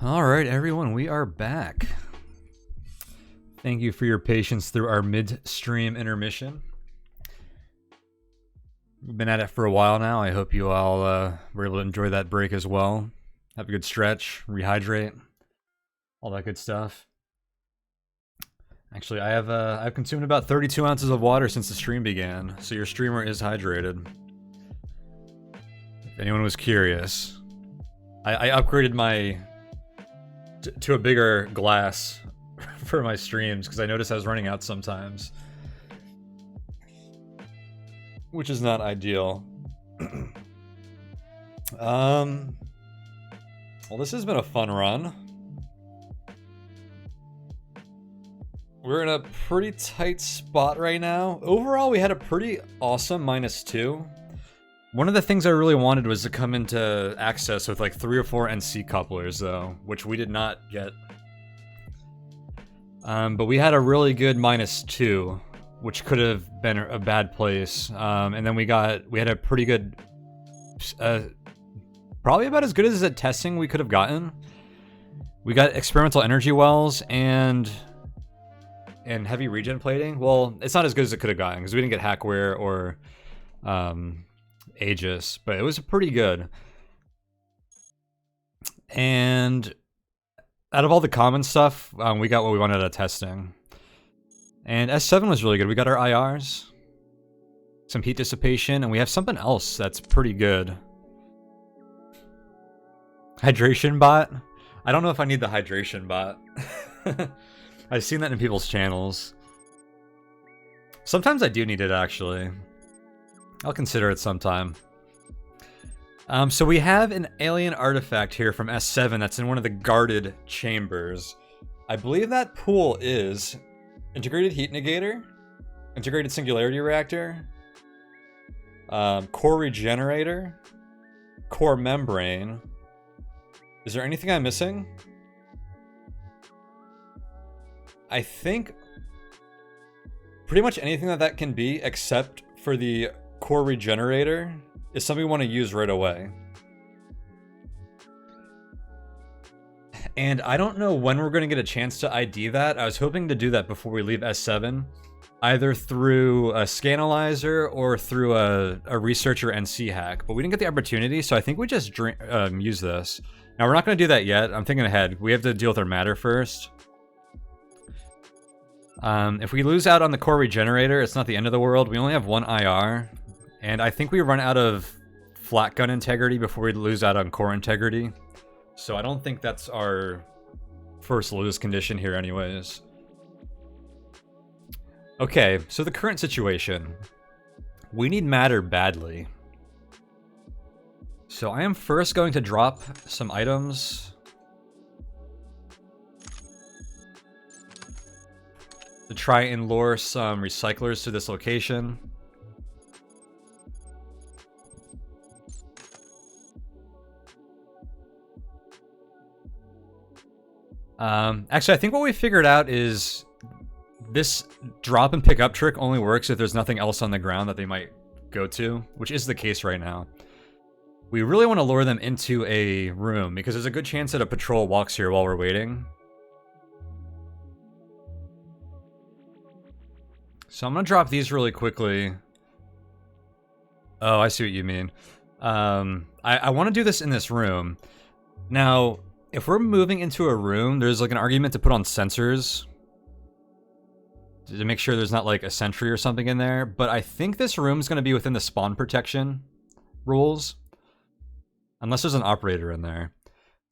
All right, everyone, we are back. Thank you for your patience through our mid-stream intermission. We've been at it for a while now. I hope you all were able to enjoy that break as well. Have a good stretch, rehydrate, all that good stuff. Actually, I've consumed about 32 ounces of water since the stream began, so your streamer is hydrated. If anyone was curious, I upgraded my to a bigger glass for my streams because I noticed I was running out sometimes, which is not ideal. Well, this has been a fun run. We're in a pretty tight spot right now. Overall, we had a pretty awesome -2. One of the things I really wanted was to come into access with like 3 or 4 NC couplers though, which we did not get. But we had a really good -2, which could have been a bad place. And then we had a pretty good, probably about as good as a testing we could have gotten. We got experimental energy wells and heavy regen plating. Well, it's not as good as it could have gotten because we didn't get hackware or Aegis, but it was pretty good. And out of all the common stuff, we got what we wanted out of testing. And S7 was really good. We got our IRs, some heat dissipation, and we have something else that's pretty good. Hydration bot? I don't know if I need the hydration bot. I've seen that in people's channels. Sometimes I do need it, actually. I'll consider it sometime. So we have an alien artifact here from S7 that's in one of the guarded chambers. I believe that pool is integrated heat negator, integrated singularity reactor, core regenerator, core membrane. Is there anything I'm missing? I think pretty much anything that can be except for the core regenerator is something we want to use right away. And I don't know when we're going to get a chance to ID that. I was hoping to do that before we leave S7, either through a Scanalyzer or through a researcher NC hack, but we didn't get the opportunity, so I think we just use this. Now we're not going to do that yet. I'm thinking ahead. We have to deal with our matter first. If we lose out on the core regenerator, it's not the end of the world. We only have 1 IR. And I think we run out of flat gun integrity before we lose out on core integrity. So I don't think that's our first lose condition here anyways. Okay, so the current situation. We need matter badly. So I am first going to drop some items to try and lure some recyclers to this location. Actually, I think what we figured out is this drop and pick up trick only works if there's nothing else on the ground that they might go to, which is the case right now. We really want to lure them into a room because there's a good chance that a patrol walks here while we're waiting. So I'm going to drop these really quickly. Oh, I see what you mean. I want to do this in this room. Now, if we're moving into a room, there's like an argument to put on sensors to make sure there's not like a sentry or something in there. But I think this room's going to be within the spawn protection rules. Unless there's an operator in there.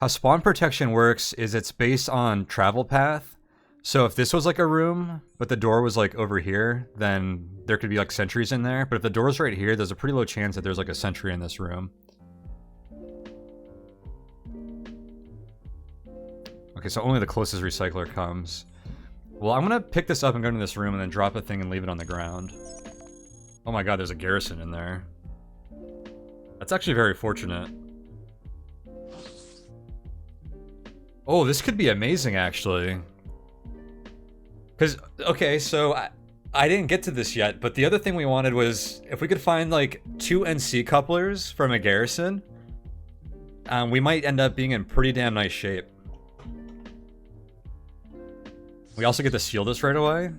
How spawn protection works is it's based on travel path. So if this was like a room, but the door was like over here, then there could be like sentries in there. But if the door's right here, there's a pretty low chance that there's like a sentry in this room. Okay, so only the closest recycler comes. Well, I'm gonna pick this up and go into this room and then drop a thing and leave it on the ground. Oh my god, there's a garrison in there. That's actually very fortunate. Oh, this could be amazing, actually. Because, okay, so I didn't get to this yet, but the other thing we wanted was if we could find like 2 NC couplers from a garrison, we might end up being in pretty damn nice shape. We also get to seal this right away.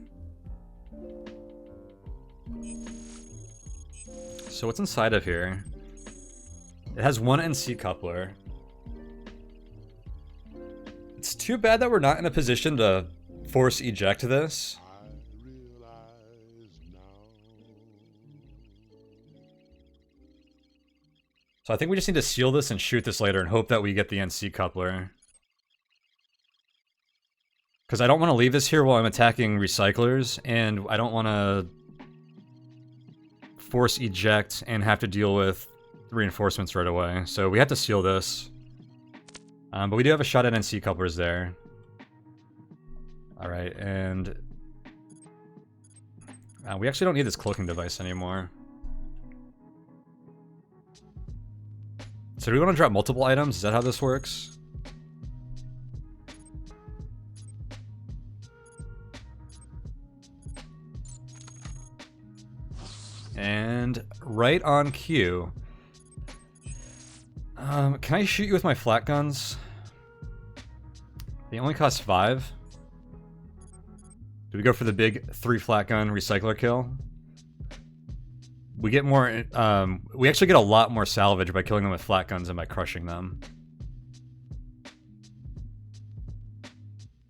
So what's inside of here? It has one NC coupler. It's too bad that we're not in a position to force eject this. So I think we just need to seal this and shoot this later and hope that we get the NC coupler. Because I don't want to leave this here while I'm attacking recyclers, and I don't want to force eject and have to deal with reinforcements right away. So we have to seal this. But we do have a shot at NC couplers there. Alright, and we actually don't need this cloaking device anymore. So do we want to drop multiple items? Is that how this works? And right on cue. Can I shoot you with my flat guns? They only cost 5. Do we go for the big 3 flat gun recycler kill? We get more, we actually get a lot more salvage by killing them with flat guns than by crushing them.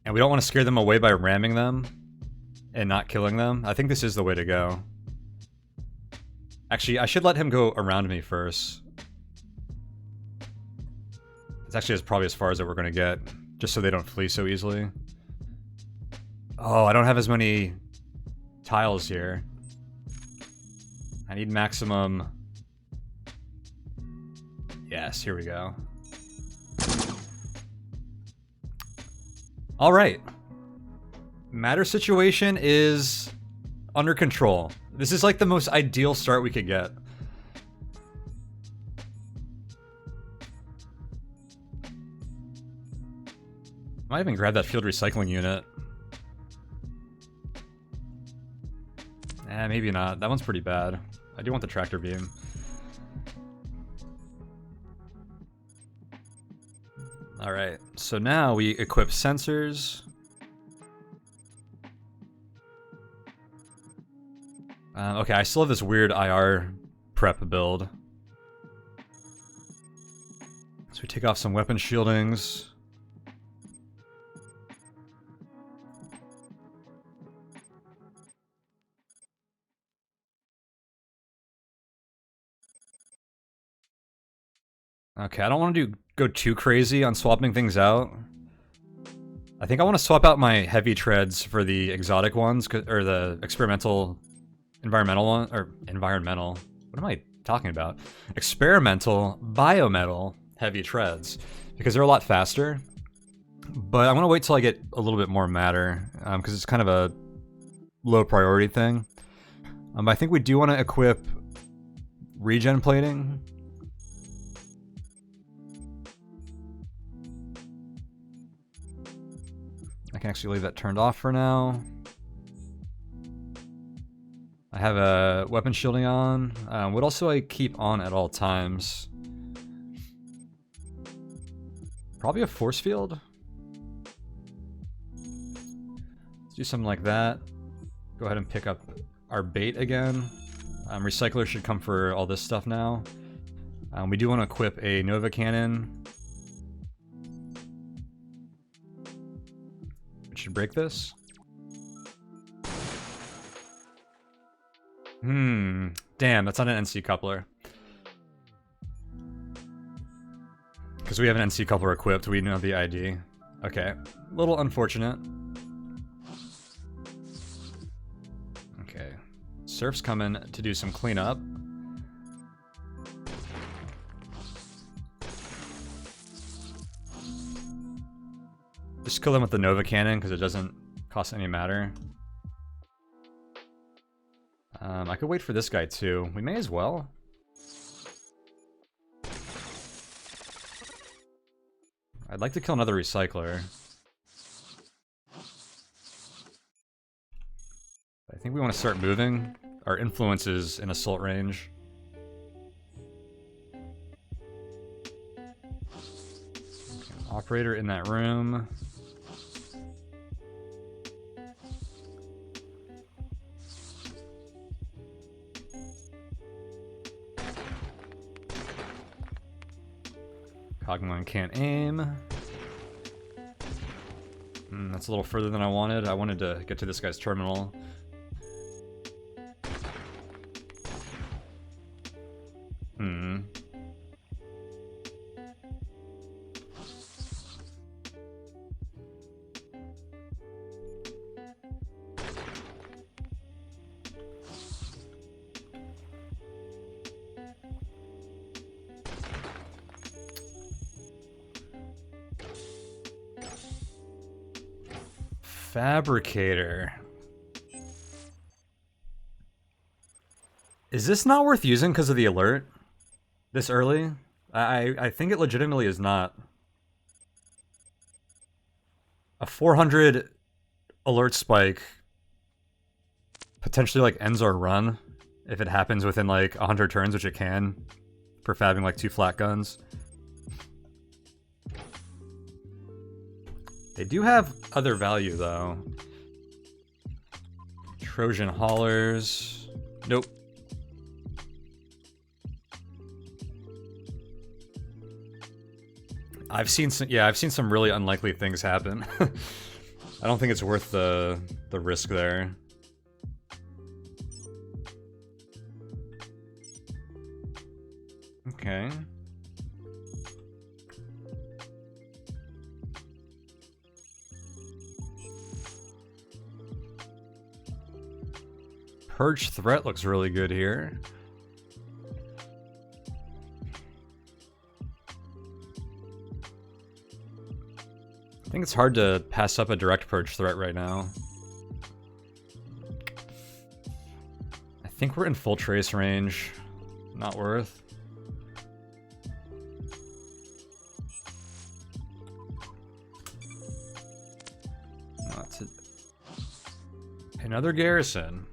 And we don't want to scare them away by ramming them and not killing them. I think this is the way to go. Actually, I should let him go around me first. It's actually probably as far as that we're going to get, just so they don't flee so easily. Oh, I don't have as many tiles here. I need maximum... Yes, here we go. Alright. Matter situation is under control. This is like the most ideal start we could get. Might even grab that field recycling unit. Maybe not. That one's pretty bad. I do want the tractor beam. Alright, so now we equip sensors. Okay, I still have this weird IR prep build. So we take off some weapon shieldings. Okay, I don't want to go too crazy on swapping things out. I think I want to swap out my heavy treads for the exotic ones, or the environmental one, or environmental. What am I talking about? Experimental biometal heavy treads, because they're a lot faster. But I want to wait till I get a little bit more matter, because it's kind of a low priority thing. I think we do want to equip regen plating. I can actually leave that turned off for now. I have a weapon shielding on. What else do I keep on at all times? Probably a force field. Let's do something like that. Go ahead and pick up our bait again. Recycler should come for all this stuff now. We do want to equip a Nova cannon. Should break this. Damn, that's not an NC coupler. Because we have an NC coupler equipped, we know the ID. Okay, a little unfortunate. Okay, Surf's coming to do some cleanup. Just kill them with the Nova cannon because it doesn't cost any matter. I could wait for this guy too. We may as well. I'd like to kill another recycler. I think we want to start moving. Our influence is in assault range. Okay, operator in that room. Cogmind can't aim. That's a little further than I wanted. I wanted to get to this guy's terminal. Fabricator. Is this not worth using because of the alert? This early? I think it legitimately is not. A 400 alert spike potentially like ends our run if it happens within like 100 turns, which it can for fabbing like 2 flat guns. They do have other value, though. Trojan haulers. Nope. I've seen some really unlikely things happen. I don't think it's worth the risk there. Okay. Purge threat looks really good here. I think it's hard to pass up a direct purge threat right now. I think we're in full trace range. Not worth. Another garrison.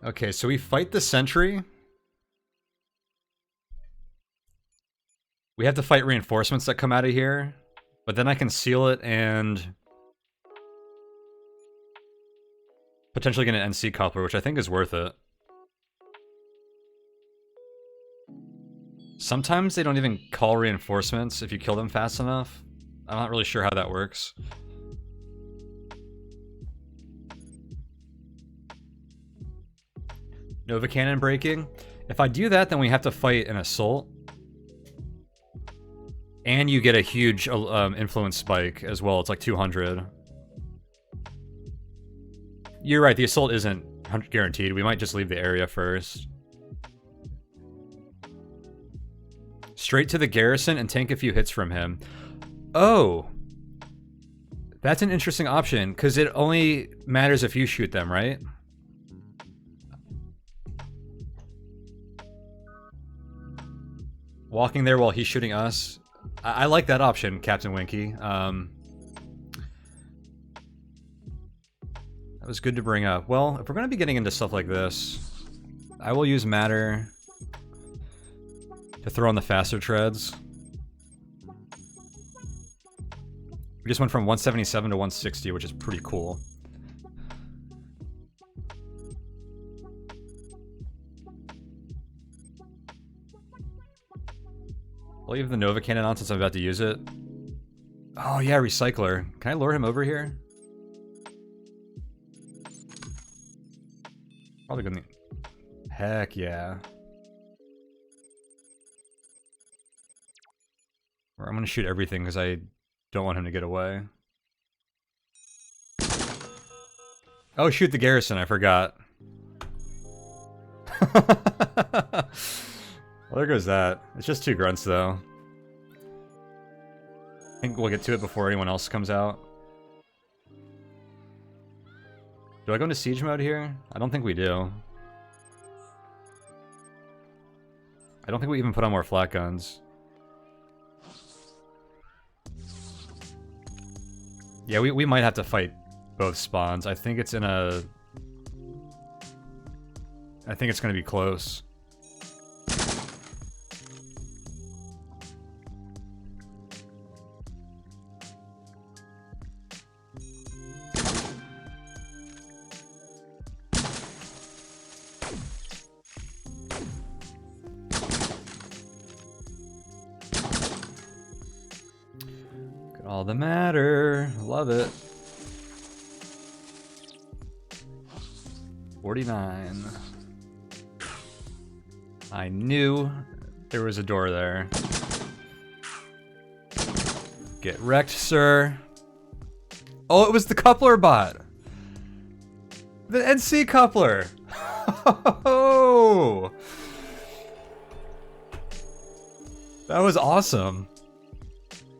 Okay, so we fight the sentry. We have to fight reinforcements that come out of here, but then I can seal it and potentially get an NC coupler, which I think is worth it. Sometimes they don't even call reinforcements if you kill them fast enough. I'm not really sure how that works. Nova Cannon breaking. If I do that, then we have to fight an assault. And you get a huge influence spike as well. It's like 200. You're right, the assault isn't guaranteed. We might just leave the area first. Straight to the garrison and tank a few hits from him. Oh! That's an interesting option, because it only matters if you shoot them, right? Walking there while he's shooting us. I like that option, Captain Winky. That was good to bring up. Well, if we're going to be getting into stuff like this, I will use Matter to throw on the faster treads. We just went from 177 to 160, which is pretty cool. I'll leave the Nova Cannon on since I'm about to use it. Oh yeah, Recycler. Can I lure him over here? Probably gonna... Heck yeah. Or I'm gonna shoot everything because I don't want him to get away. Oh, shoot the garrison, I forgot. Well, there goes that. It's just 2 grunts, though. I think we'll get to it before anyone else comes out. Do I go into siege mode here? I don't think we do. I don't think we even put on more flat guns. Yeah, we might have to fight both spawns. I think it's in a... I think it's going to be close. all that matter. Love it. 49. I knew there was a door there. Get wrecked, sir. Oh, it was the coupler bot. The NC coupler. Oh, that was awesome.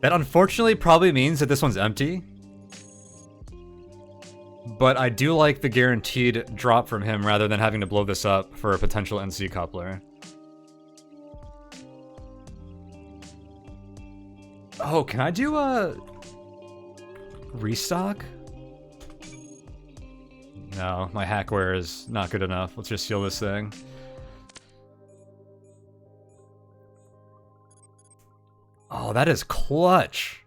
That unfortunately probably means that this one's empty. But I do like the guaranteed drop from him rather than having to blow this up for a potential NC coupler. Oh, can I do a restock? No, my hackware is not good enough. Let's just steal this thing. Oh, that is clutch.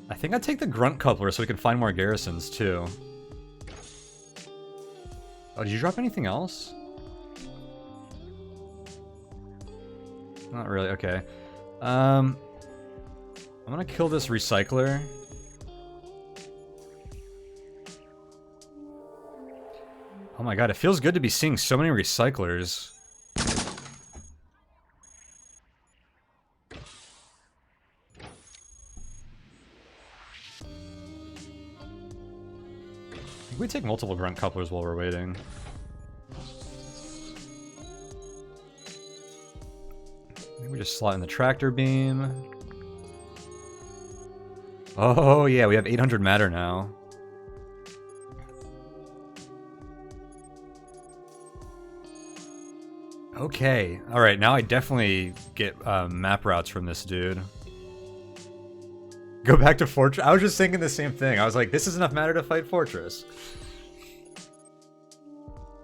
I think I'd take the grunt coupler so we can find more garrisons too. Oh, did you drop anything else? Not really, okay. I'm gonna kill this recycler. Oh my god, it feels good to be seeing so many recyclers. We take multiple grunt couplers while we're waiting. Maybe we just slot in the tractor beam. Oh yeah, we have 800 matter now. Okay, alright, now I definitely get map routes from this dude. Go back to Fortress? I was just thinking the same thing. I was like, this is enough matter to fight Fortress.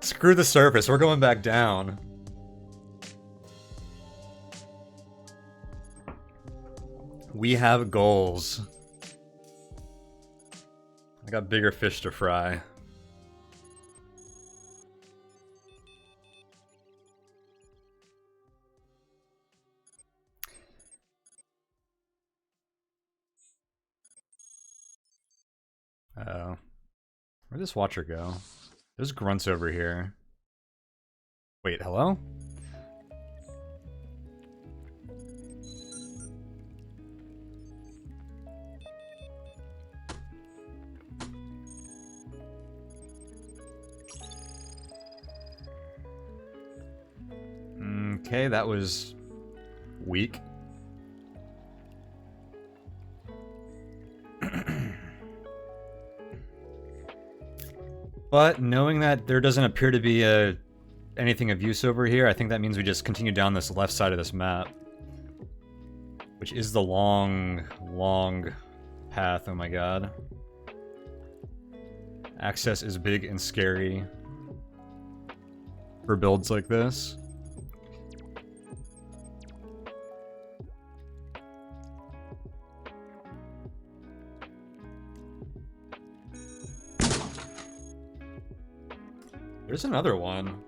Screw the surface, we're going back down. We have goals. I got bigger fish to fry. Uh-oh. Where'd this watcher go? There's grunts over here. Wait, hello? Okay, that was weak. But knowing that there doesn't appear to be anything of use over here, I think that means we just continue down this left side of this map. Which is the long, long path, oh my god. Access is big and scary for builds like this. There's another one.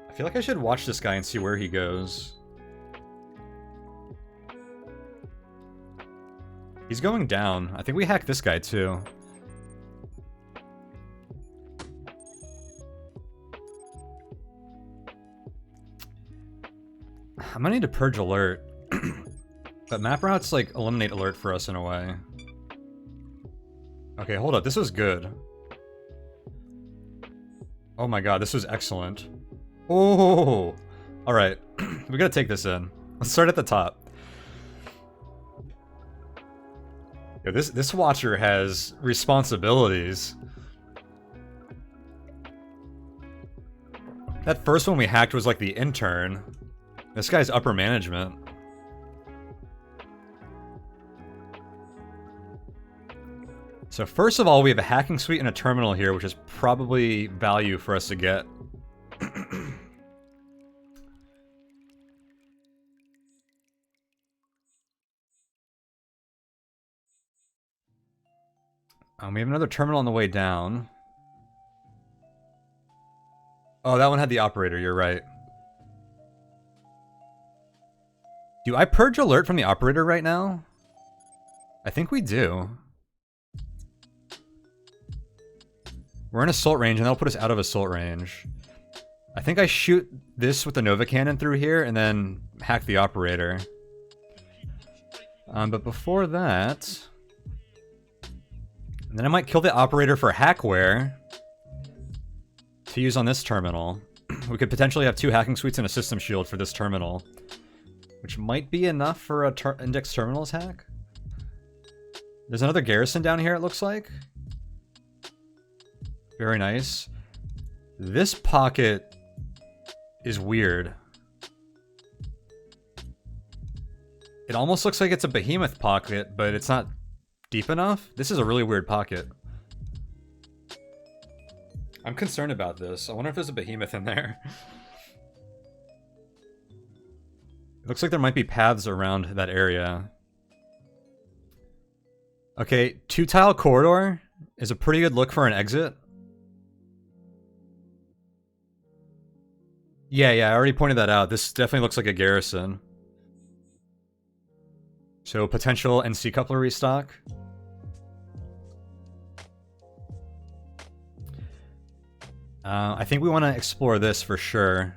I feel like I should watch this guy and see where he goes. He's going down. I think we hacked this guy too. I'm gonna need to purge alert. But map routes like eliminate alert for us in a way. Okay, hold up. This was good. Oh my god, this was excellent. Oh! Alright, we gotta take this in. Let's start at the top. Yo, this watcher has responsibilities. That first one we hacked was like the intern. This guy's upper management. So first of all, we have a hacking suite and a terminal here, which is probably value for us to get. We have another terminal on the way down. Oh, that one had the operator, you're right. Do I purge alert from the operator right now? I think we do. We're in assault range, and that'll put us out of assault range. I think I shoot this with the Nova Cannon through here, and then hack the operator. But before that... And then I might kill the operator for hackware to use on this terminal. We could potentially have 2 hacking suites and a system shield for this terminal, which might be enough for a index terminals hack. There's another garrison down here, it looks like. Very nice. This pocket is weird. It almost looks like it's a behemoth pocket, but it's not deep enough. This is a really weird pocket. I'm concerned about this. I wonder if there's a behemoth in there. It looks like there might be paths around that area. Okay, 2-tile corridor is a pretty good look for an exit. Yeah, I already pointed that out. This definitely looks like a garrison. So potential NC coupler restock. I think we want to explore this for sure.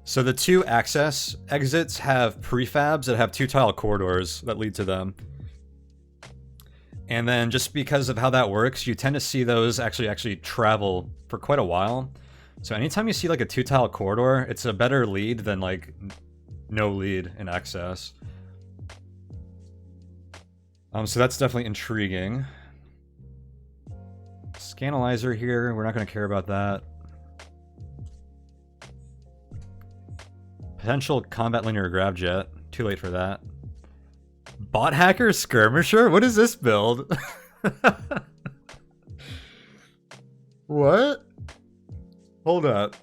So the 2 access exits have prefabs that have 2-tile corridors that lead to them. And then just because of how that works, you tend to see those actually travel for quite a while. So anytime you see like a 2-tile corridor, it's a better lead than like no lead in access. So that's definitely intriguing. Scanalyzer here, we're not going to care about that. Potential combat linear grav jet, too late for that. Bot hacker skirmisher? What is this build? What? Hold up.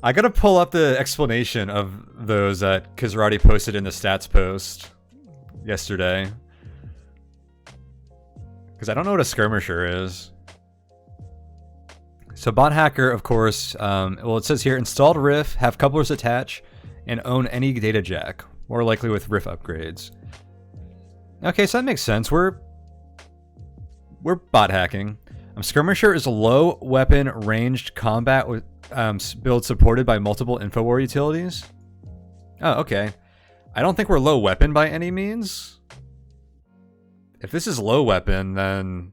I gotta pull up the explanation of those that Kizrati posted in the stats post yesterday. Because I don't know what a skirmisher is. So bot hacker, of course, well it says here, installed riff, have couplers attach, and own any data jack. More likely with riff upgrades. Okay, so that makes sense. We're bot hacking. Skirmisher is a low weapon ranged combat with build supported by multiple Infowar utilities. Oh, okay. I don't think we're low weapon by any means. If this is low weapon, then...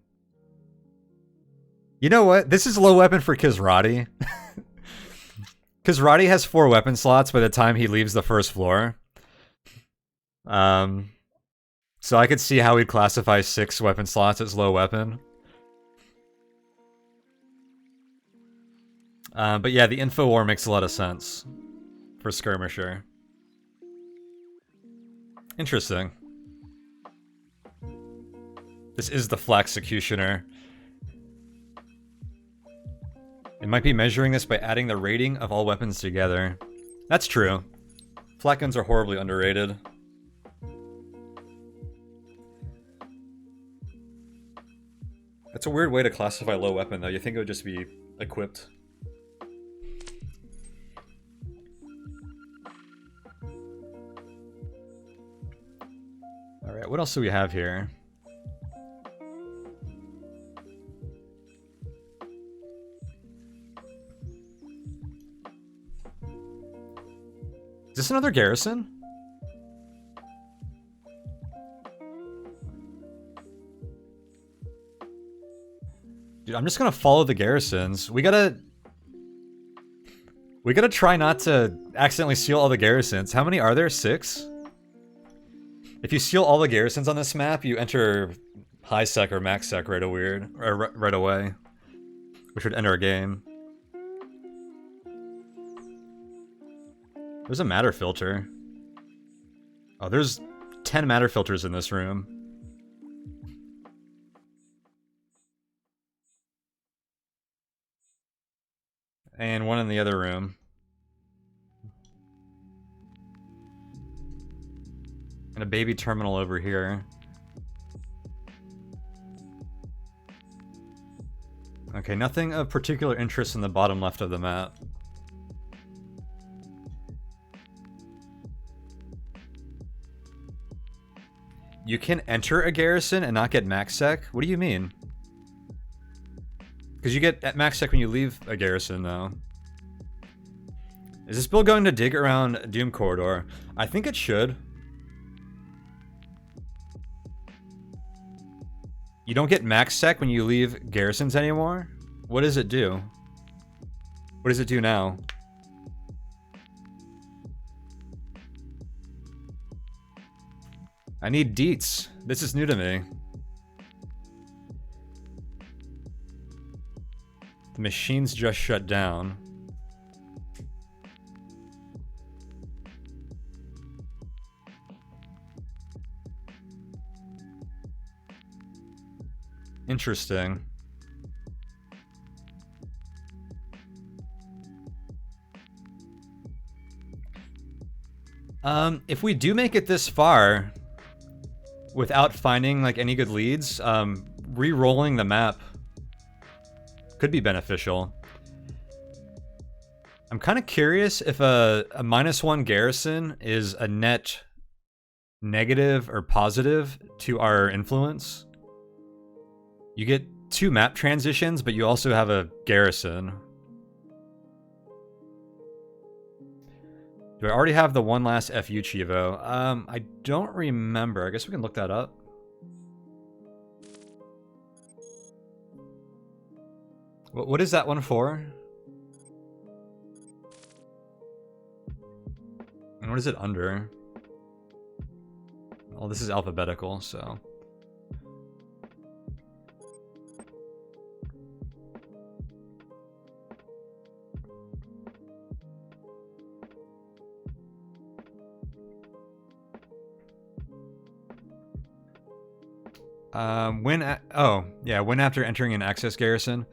You know what? This is low weapon for Kizrati. Kizrati has 4 weapon slots by the time he leaves the first floor. So I could see how we'd classify 6 weapon slots as low weapon. But yeah, the Infowar makes a lot of sense for Skirmisher. Interesting. This is the Flak Executioner. It might be measuring this by adding the rating of all weapons together. That's true. Flak guns are horribly underrated. That's a weird way to classify low weapon, though. You think it would just be equipped. Alright, what else do we have here? Is this another garrison? Dude, I'm just gonna follow the garrisons. We gotta try not to accidentally steal all the garrisons. How many are there? 6? If you steal all the garrisons on this map, you enter high sec or max sec right away, which would end our game. There's a matter filter. Oh, there's 10 matter filters in this room. And one in the other room. And a baby terminal over here. Okay, nothing of particular interest in the bottom left of the map. You can enter a garrison and not get max sec? What do you mean? Because you get at max sec when you leave a garrison, though. Is this build going to dig around Doom Corridor? I think it should. You don't get max sec when you leave garrisons anymore? What does it do? What does it do now? I need deets. This is new to me. The machine's just shut down. Interesting. If we do make it this far without finding like any good leads, re-rolling the map could be beneficial. I'm kind of curious if a -1 garrison is a net negative or positive to our influence. You get 2 map transitions, but you also have a garrison. Do I already have the one last FU Chivo? I don't remember. I guess we can look that up. What is that one for? And what is it under? Well, this is alphabetical, so... when after entering an access garrison.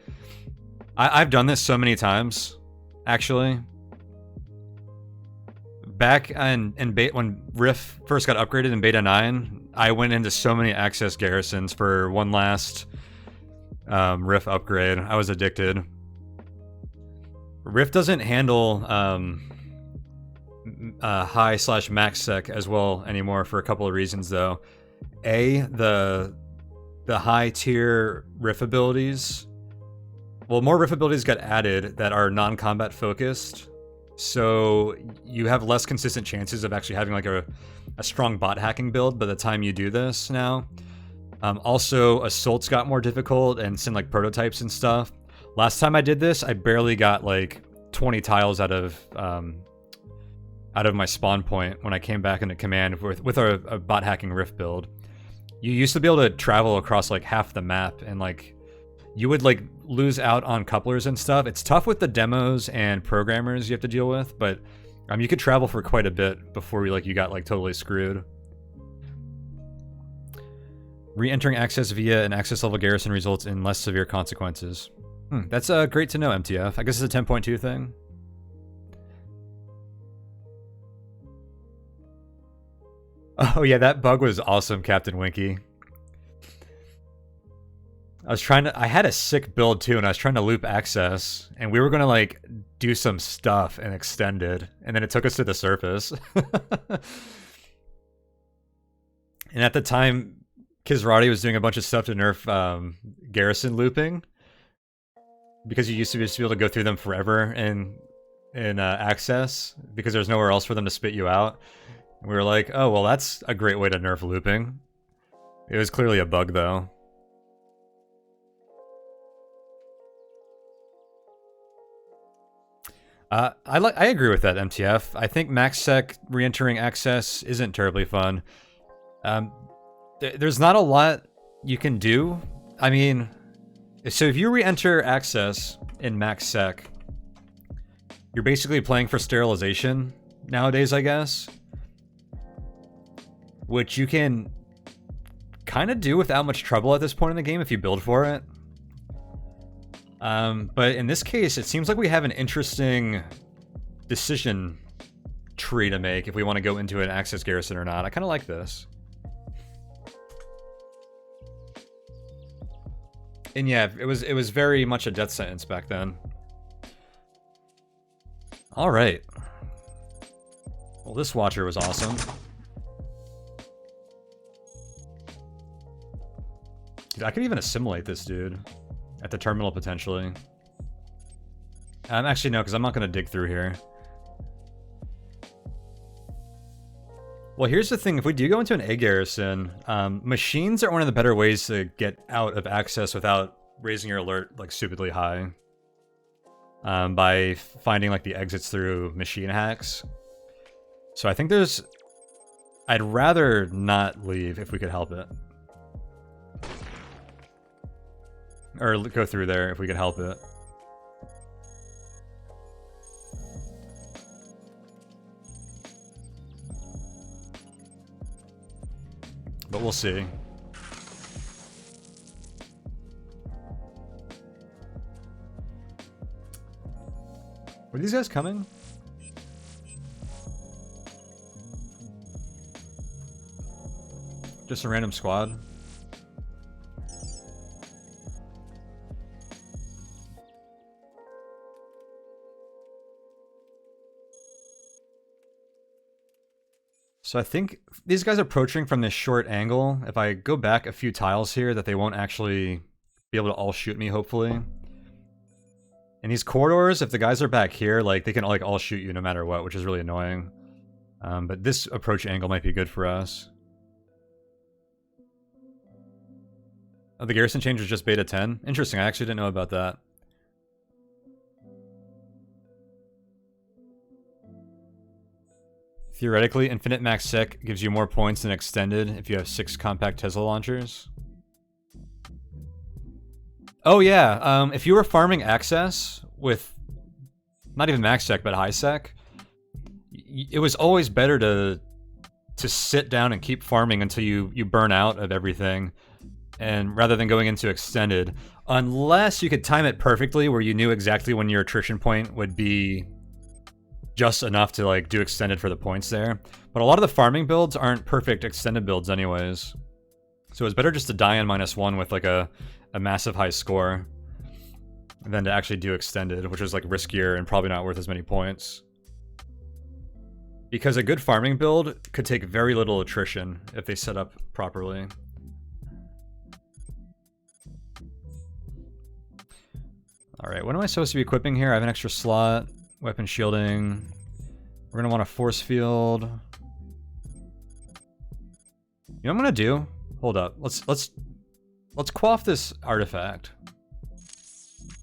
I've done this so many times, actually. Back in beta, when Riff first got upgraded in Beta 9, I went into so many access garrisons for one last Riff upgrade. I was addicted. Riff doesn't handle high/max sec as well anymore for a couple of reasons, though. The high tier riff abilities. Well, more riff abilities got added that are non-combat focused, so you have less consistent chances of actually having like a strong bot hacking build by the time you do this now. Also, assaults got more difficult and send like prototypes and stuff. Last time I did this, I barely got like 20 tiles out of my spawn point when I came back into command with a bot hacking riff build. You used to be able to travel across like half the map, and like you would like lose out on couplers and stuff. It's tough with the demos and programmers you have to deal with, but you could travel for quite a bit before you got like totally screwed. Re-entering access via an access level garrison results in less severe consequences. That's great to know, MTF. I guess it's a 10.2 thing. Oh yeah, that bug was awesome, Captain Winky. I had a sick build too, and I was trying to loop access, and we were gonna like do some stuff and extend it, and then it took us to the surface. And at the time, Kizrati was doing a bunch of stuff to nerf garrison looping, because you used to be able to go through them forever in access, because there's nowhere else for them to spit you out. And we were like, oh, well, that's a great way to nerf looping. It was clearly a bug, though. I agree with that, MTF. I think max sec re-entering access isn't terribly fun. There's not a lot you can do. I mean, so if you re-enter access in max sec, you're basically playing for sterilization nowadays, I guess. Which you can kind of do without much trouble at this point in the game if you build for it. But in this case, it seems like we have an interesting decision tree to make if we want to go into an access garrison or not. I kind of like this. And yeah, it was very much a death sentence back then. All right. Well, this watcher was awesome. Dude, I could even assimilate this dude at the terminal potentially. Actually no, because I'm not going to dig through here. Well, here's the thing. If we do go into an A garrison, machines are one of the better ways to get out of access without raising your alert like stupidly high. By finding like the exits through machine hacks. So I think there's... I'd rather not leave if we could help it. Or go through there if we could help it. But we'll see. Were these guys coming? Just a random squad? So I think these guys are approaching from this short angle. If I go back a few tiles here, that they won't actually be able to all shoot me, hopefully. In these corridors, if the guys are back here, like they can like all shoot you no matter what, which is really annoying. But this approach angle might be good for us. Oh, the garrison change was just beta 10? Interesting, I actually didn't know about that. Theoretically, infinite max sec gives you more points than extended if you have 6 compact Tesla launchers. Oh yeah, if you were farming access with not even max sec but high sec, it was always better to sit down and keep farming until you burn out of everything, and rather than going into extended, unless you could time it perfectly where you knew exactly when your attrition point would be just enough to like do extended for the points there. But a lot of the farming builds aren't perfect extended builds anyways, so it's better just to die on -1 with like a massive high score than to actually do extended, which is like riskier and probably not worth as many points. Because a good farming build could take very little attrition if they set up properly. Alright, what am I supposed to be equipping here? I have an extra slot. Weapon shielding. We're gonna want a force field. You know what I'm gonna do? Hold up. Let's quaff this artifact.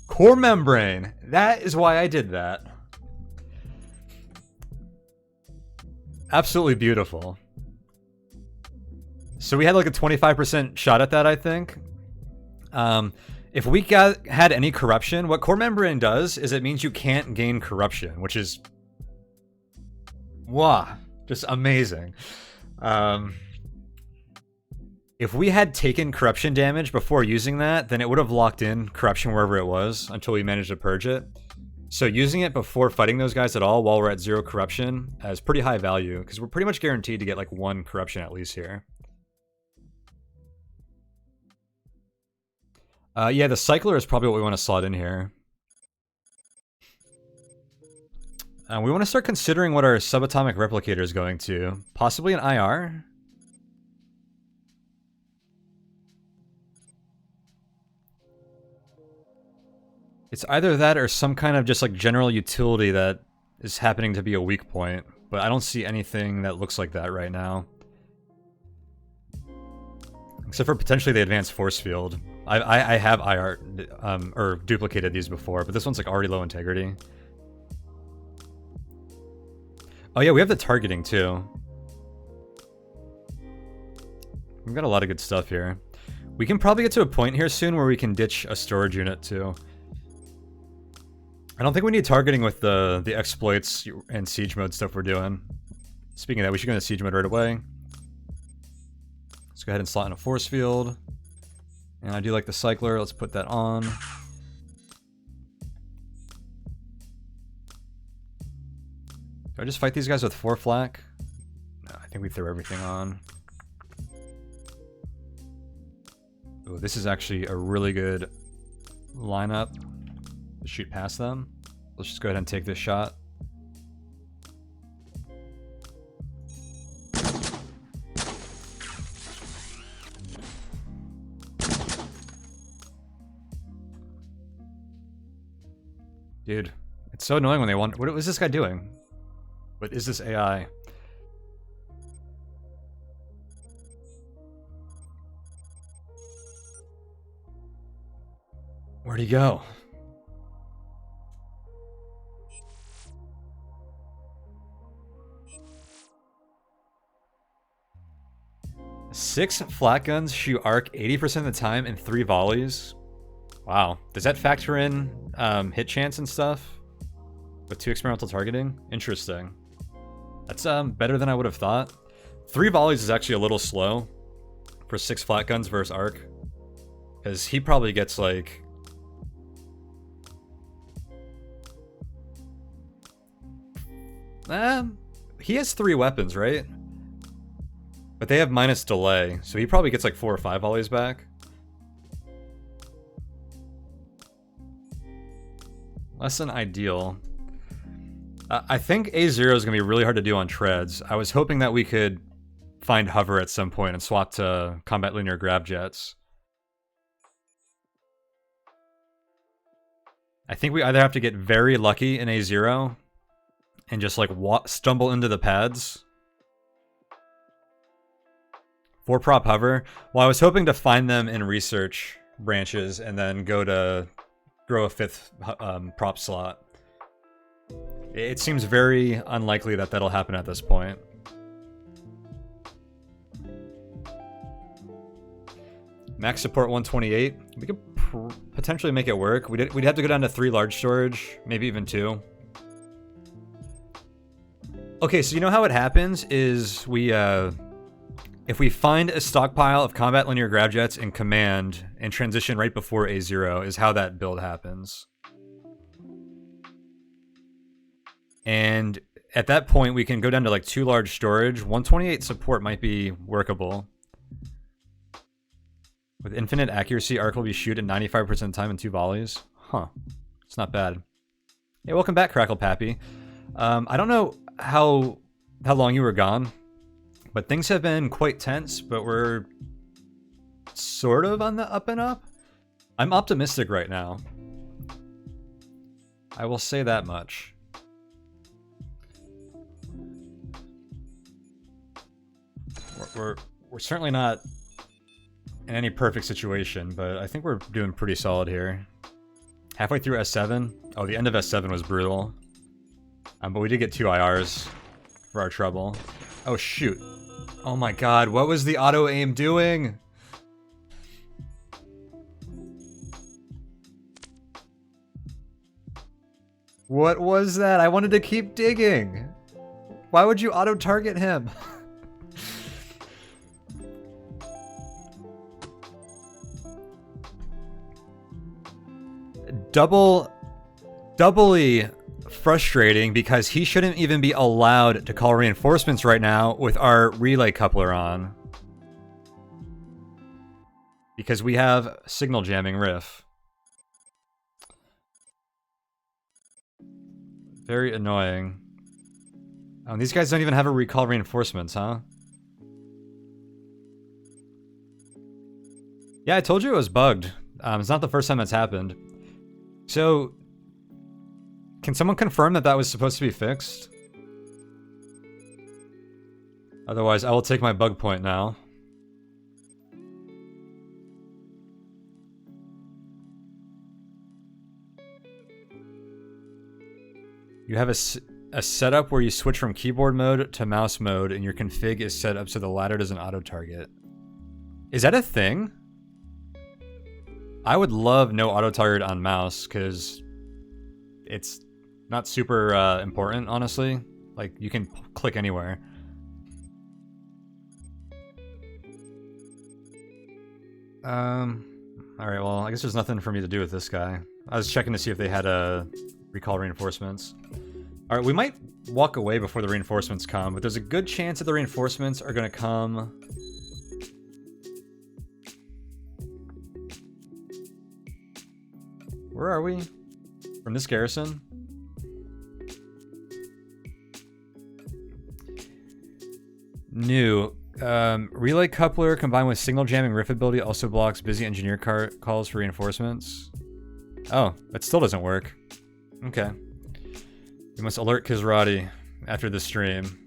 Core membrane. That is why I did that. Absolutely beautiful. So we had like a 25% shot at that, I think. If we had any corruption, what core membrane does is it means you can't gain corruption, which is... wow, just amazing. If we had taken corruption damage before using that, then it would have locked in corruption wherever it was until we managed to purge it. So using it before fighting those guys at all while we're at 0 corruption is pretty high value, because we're pretty much guaranteed to get like 1 corruption at least here. Yeah, the cycler is probably what we want to slot in here. We want to start considering what our subatomic replicator is going to. Possibly an IR? It's either that or some kind of just like general utility that is happening to be a weak point, but I don't see anything that looks like that right now. Except for potentially the advanced force field. I have IR, or duplicated these before, but this one's like already low integrity. Oh yeah, we have the targeting too. We've got a lot of good stuff here. We can probably get to a point here soon where we can ditch a storage unit too. I don't think we need targeting with the exploits and siege mode stuff we're doing. Speaking of that, we should go into siege mode right away. Let's go ahead and slot in a force field. And I do like the cycler, let's put that on. Do I just fight these guys with 4 flak? No, I think we throw everything on. Ooh, this is actually a really good line up to shoot past them. Let's just go ahead and take this shot. Dude, it's so annoying when they want. What was this guy doing? What is this AI? Where'd he go? Six flat guns shoot arc 80% of the time in 3 volleys. Wow. Does that factor in hit chance and stuff? With 2 experimental targeting? Interesting. That's better than I would have thought. 3 volleys is actually a little slow for 6 flat guns versus arc. Because he probably gets like... he has 3 weapons, right? But they have minus delay, so he probably gets like 4 or 5 volleys back. Less than ideal. I think A0 is going to be really hard to do on treads. I was hoping that we could find hover at some point and swap to combat linear grab jets. I think we either have to get very lucky in A0 and just like stumble into the pads. 4 prop hover. Well, I was hoping to find them in research branches and then go to grow a 5th prop slot. It seems very unlikely that that'll happen at this point. Max support 128. We could potentially make it work. We'd have to go down to 3 large storage, maybe even 2. Okay, so you know how it happens is we if we find a stockpile of combat linear grab jets in command and transition right before A0 is how that build happens. And at that point, we can go down to like 2 large storage. 128 support might be workable. With infinite accuracy, arc will be shoot at 95% of the time in 2 volleys. Huh. It's not bad. Hey, welcome back, Crackle Pappy. I don't know how long you were gone, but things have been quite tense, but we're sort of on the up and up. I'm optimistic right now. I will say that much. We're certainly not in any perfect situation, but I think we're doing pretty solid here. Halfway through S7. Oh, the end of S7 was brutal. But we did get 2 IRs for our trouble. Oh, shoot. Oh my god, what was the auto-aim doing? What was that? I wanted to keep digging. Why would you auto-target him? Doubly frustrating because he shouldn't even be allowed to call reinforcements right now with our relay coupler on. Because we have signal jamming riff. Very annoying. Oh, these guys don't even have a recall reinforcements, huh? Yeah, I told you it was bugged. It's not the first time that's happened. So, can someone confirm that that was supposed to be fixed? Otherwise, I will take my bug point now. You have a setup where you switch from keyboard mode to mouse mode and your config is set up so the latter doesn't auto-target. Is that a thing? I would love no auto-target on mouse, because it's not super important, honestly. Like, you can click anywhere. Alright, well, I guess there's nothing for me to do with this guy. I was checking to see if they had recall reinforcements. Alright, we might walk away before the reinforcements come, but there's a good chance that the reinforcements are going to come... are we? From this garrison? New. Relay coupler combined with signal jamming riff ability also blocks busy engineer calls for reinforcements. Oh, that still doesn't work. Okay. We must alert Kizrati after the stream.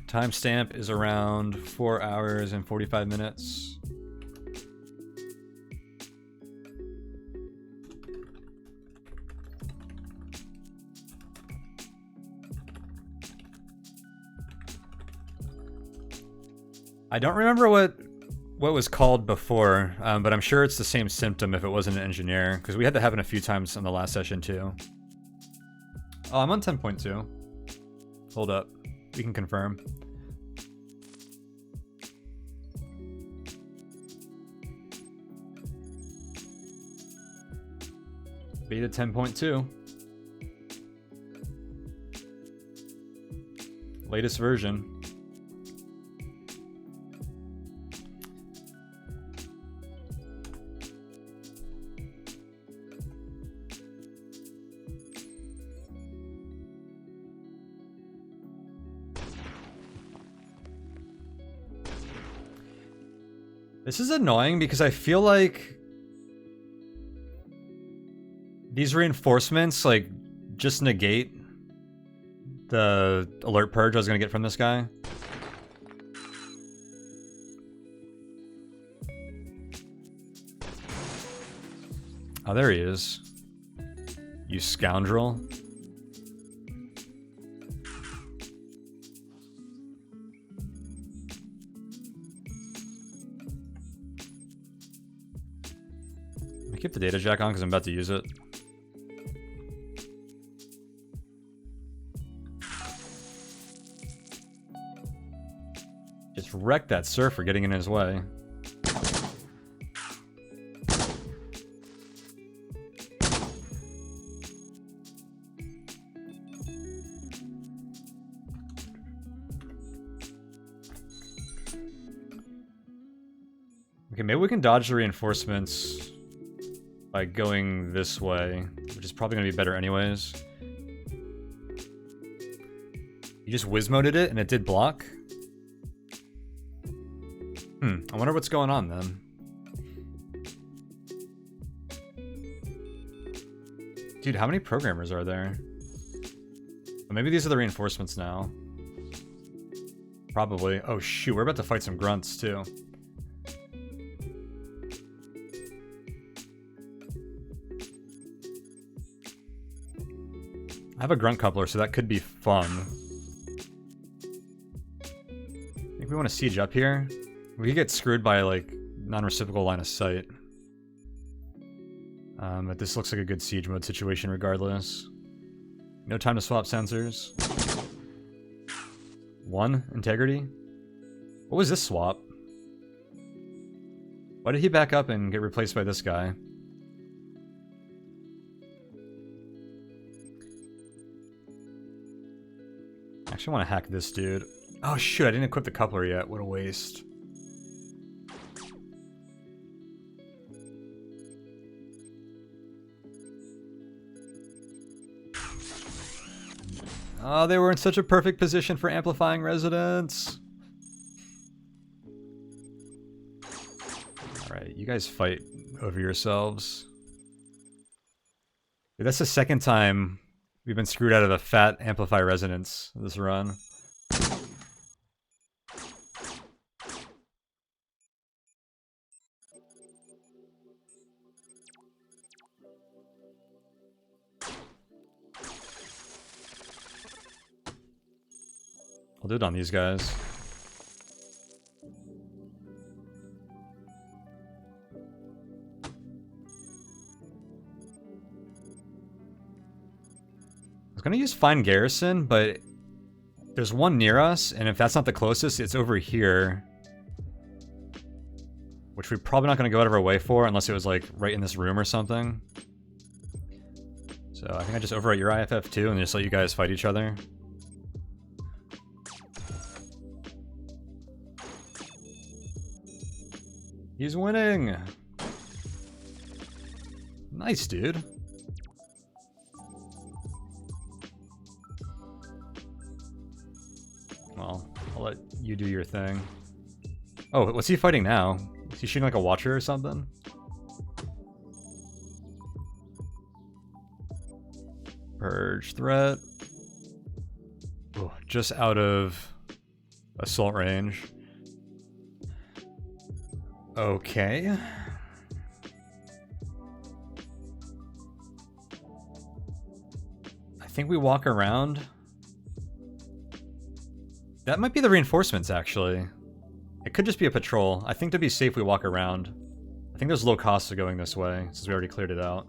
Timestamp is around 4 hours and 45 minutes. I don't remember what was called before, but I'm sure it's the same symptom if it wasn't an engineer, because we had that happen a few times in the last session too. Oh, I'm on 10.2. Hold up. We can confirm. Beta 10.2. Latest version. This is annoying because I feel like these reinforcements like just negate the alert purge I was gonna get from this guy. Oh, there he is. You scoundrel. I keep the data jack on because I'm about to use it. Just wreck that surf for getting in his way. Okay, maybe we can dodge the reinforcements by going this way, which is probably going to be better anyways. You just whiz-moded it and it did block? I wonder what's going on then. Dude, how many programmers are there? Well, maybe these are the reinforcements now. Probably. Oh shoot, we're about to fight some grunts too. I have a grunt coupler, so that could be fun. I think we want to siege up here. We could get screwed by, like, non-reciprocal line of sight. But this looks like a good siege mode situation regardless. No time to swap sensors. 1 integrity. What was this swap? Why did he back up and get replaced by this guy? I actually want to hack this dude. Oh shoot, I didn't equip the coupler yet. What a waste. Oh, they were in such a perfect position for amplifying resonance. Alright, you guys fight over yourselves. Dude, that's the second time we've been screwed out of a fat amplify resonance this run. I'll do it on these guys. I was gonna use Fine Garrison, but there's one near us, and if that's not the closest, it's over here. Which we're probably not gonna go out of our way for, unless it was like right in this room or something. So I think I just overwrite your IFF2 and just let you guys fight each other. He's winning! Nice, dude. Well, I'll let you do your thing. Oh, what's he fighting now? Is he shooting like a watcher or something? Purge threat. Ooh, just out of assault range. Okay. I think we walk around. That might be the reinforcements, actually. It could just be a patrol. I think to be safe, we walk around. I think there's low costs of going this way, since we already cleared it out.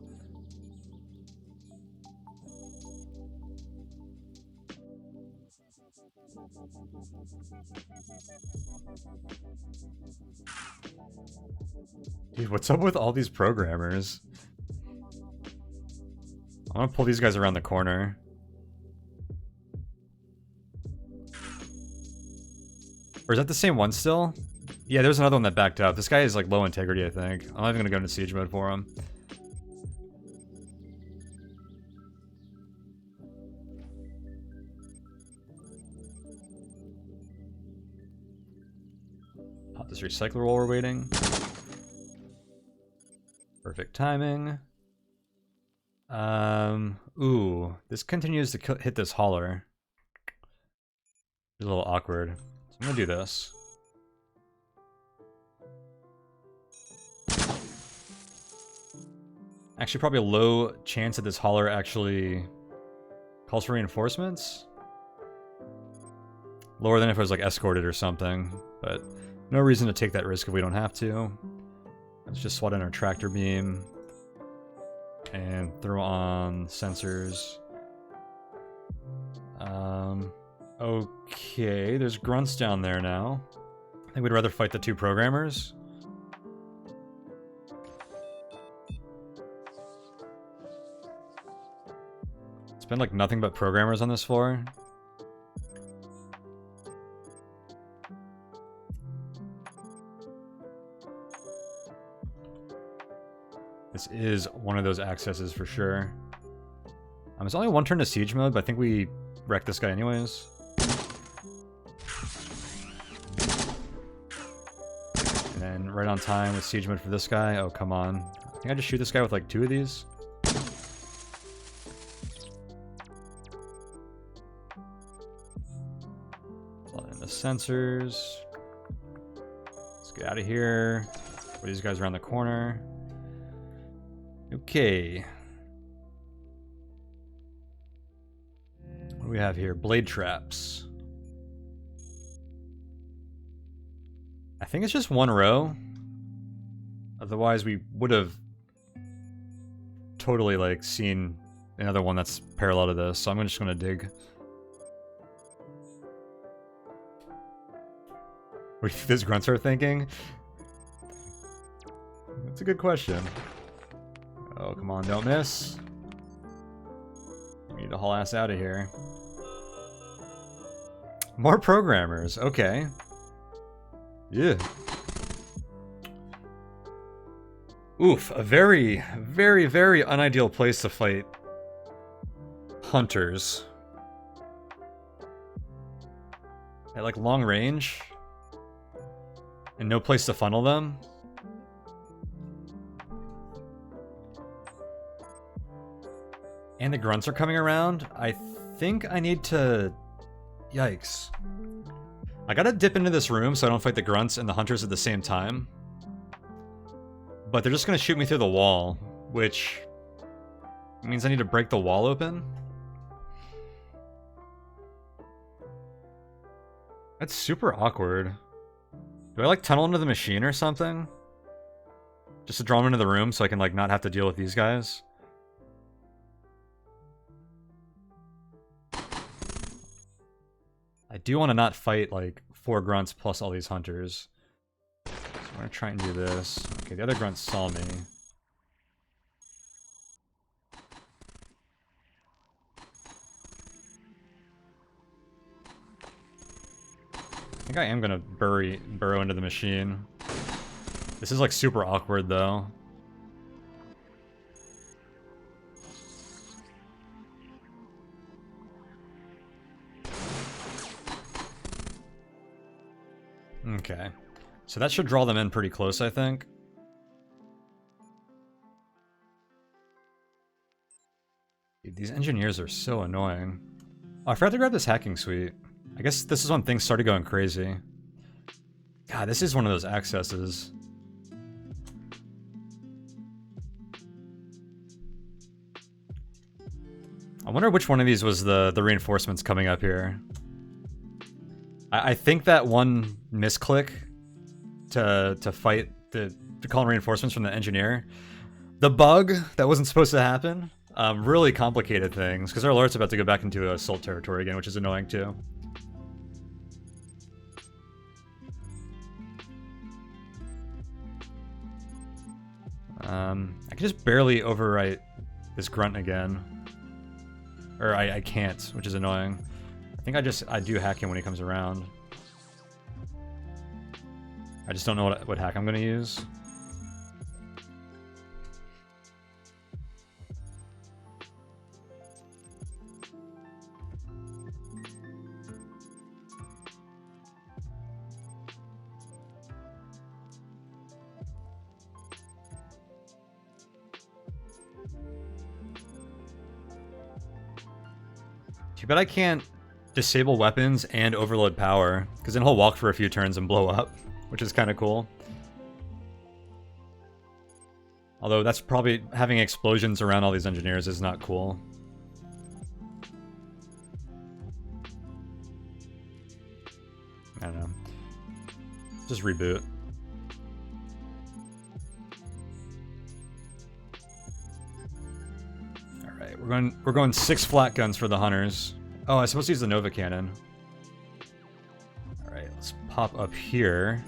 Dude, what's up with all these programmers? I want to pull these guys around the corner. Or is that the same one still? Yeah, there's another one that backed up. This guy is like low integrity, I think. I'm not even gonna go into siege mode for him. Pop this recycler while we're waiting. Perfect timing. Ooh, this continues to hit this hauler. It's a little awkward. So I'm gonna do this. Actually, probably a low chance that this hauler actually calls for reinforcements. Lower than if it was like escorted or something, but no reason to take that risk if we don't have to. Let's just swat in our tractor beam and throw on sensors. Okay, there's grunts down there now. I think we'd rather fight the two programmers. It's been like nothing but programmers on this floor. This is one of those accesses for sure. It's only one turn to siege mode, but I think we wrecked this guy anyways. And then right on time with siege mode for this guy. Oh, come on. I think I just shoot this guy with like 2 of these. Plug in the sensors. Let's get out of here. Put these guys around the corner. Okay. What do we have here? Blade traps. I think it's just one row. Otherwise, we would have totally like seen another one that's parallel to this. So I'm just going to dig. What do you think these grunts are thinking? That's a good question. Oh, come on, don't miss. We need to haul ass out of here. More programmers, okay. Yeah. Oof, a very, very, very unideal place to fight hunters. At like long range. And no place to funnel them. And the grunts are coming around. I think I need to... Yikes. I gotta dip into this room so I don't fight the grunts and the hunters at the same time. But they're just gonna shoot me through the wall, which means I need to break the wall open. That's super awkward. Do I like tunnel into the machine or something? Just to draw them into the room so I can like not have to deal with these guys? I do want to not fight, like, 4 grunts plus all these hunters. So I'm going to try and do this. Okay, the other grunts saw me. I think I am going to burrow into the machine. This is, like, super awkward, though. Okay. So that should draw them in pretty close, I think. Dude, these engineers are so annoying. Oh, I forgot to grab this hacking suite. I guess this is when things started going crazy. God, this is one of those accesses. I wonder which one of these was the reinforcements coming up here. I think that one misclick to fight to call in reinforcements from the engineer. The bug that wasn't supposed to happen really complicated things, because our alert's about to go back into assault territory again, which is annoying too. I can just barely overwrite this grunt again. Or I can't, which is annoying. I think I do hack him when he comes around. I just don't know what hack I'm gonna use. Too bad I can't disable weapons and overload power, because then he'll walk for a few turns and blow up, which is kind of cool. Although that's probably, having explosions around all these engineers is not cool. I don't know. Just reboot. Alright, we're going 6 flat guns for the hunters. Oh, I'm supposed to use the Nova Cannon. Alright, let's pop up here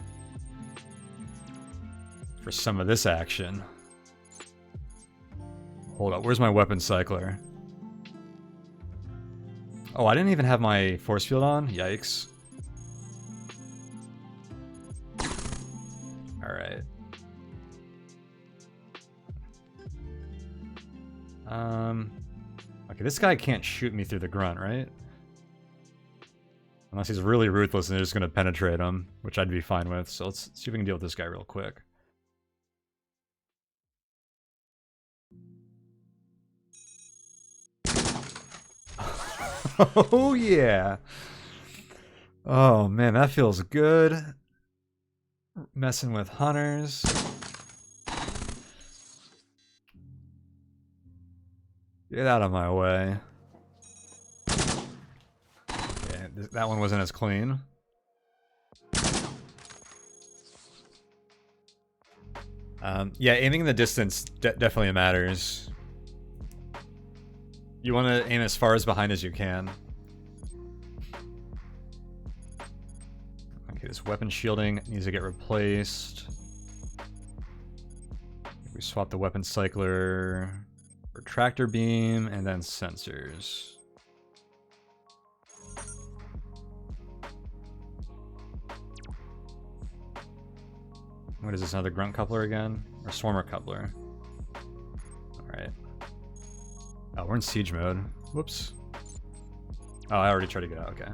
for some of this action. Hold up, where's my weapon cycler? Oh, I didn't even have my force field on? Yikes. Alright. Okay, this guy can't shoot me through the grunt, right? Unless he's really ruthless and they're just gonna penetrate him, which I'd be fine with. So let's see if we can deal with this guy real quick. Oh yeah. Oh man, that feels good. Messing with hunters. Get out of my way. Okay, that one wasn't as clean. Yeah, aiming in the distance definitely matters. You want to aim as far as behind as you can. Okay, this weapon shielding needs to get replaced. We swap the weapon cycler for tractor beam and then sensors. What is this, another grunt coupler again? Or swarmer coupler? Alright. Oh, we're in siege mode. Whoops. Oh, I already tried to get out, okay.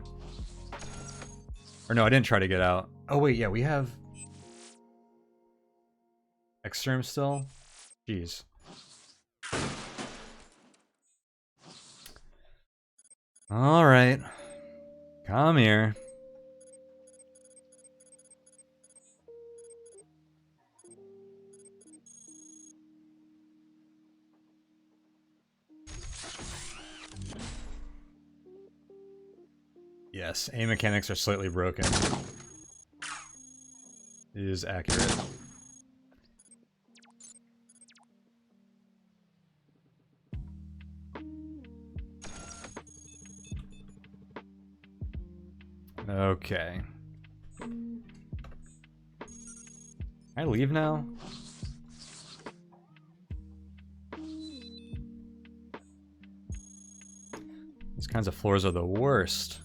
Or no, I didn't try to get out. Oh wait, yeah, we have Exterm still? Jeez. Alright. Come here. Yes, aim mechanics are slightly broken. It is accurate. Okay. Can I leave now? These kinds of floors are the worst.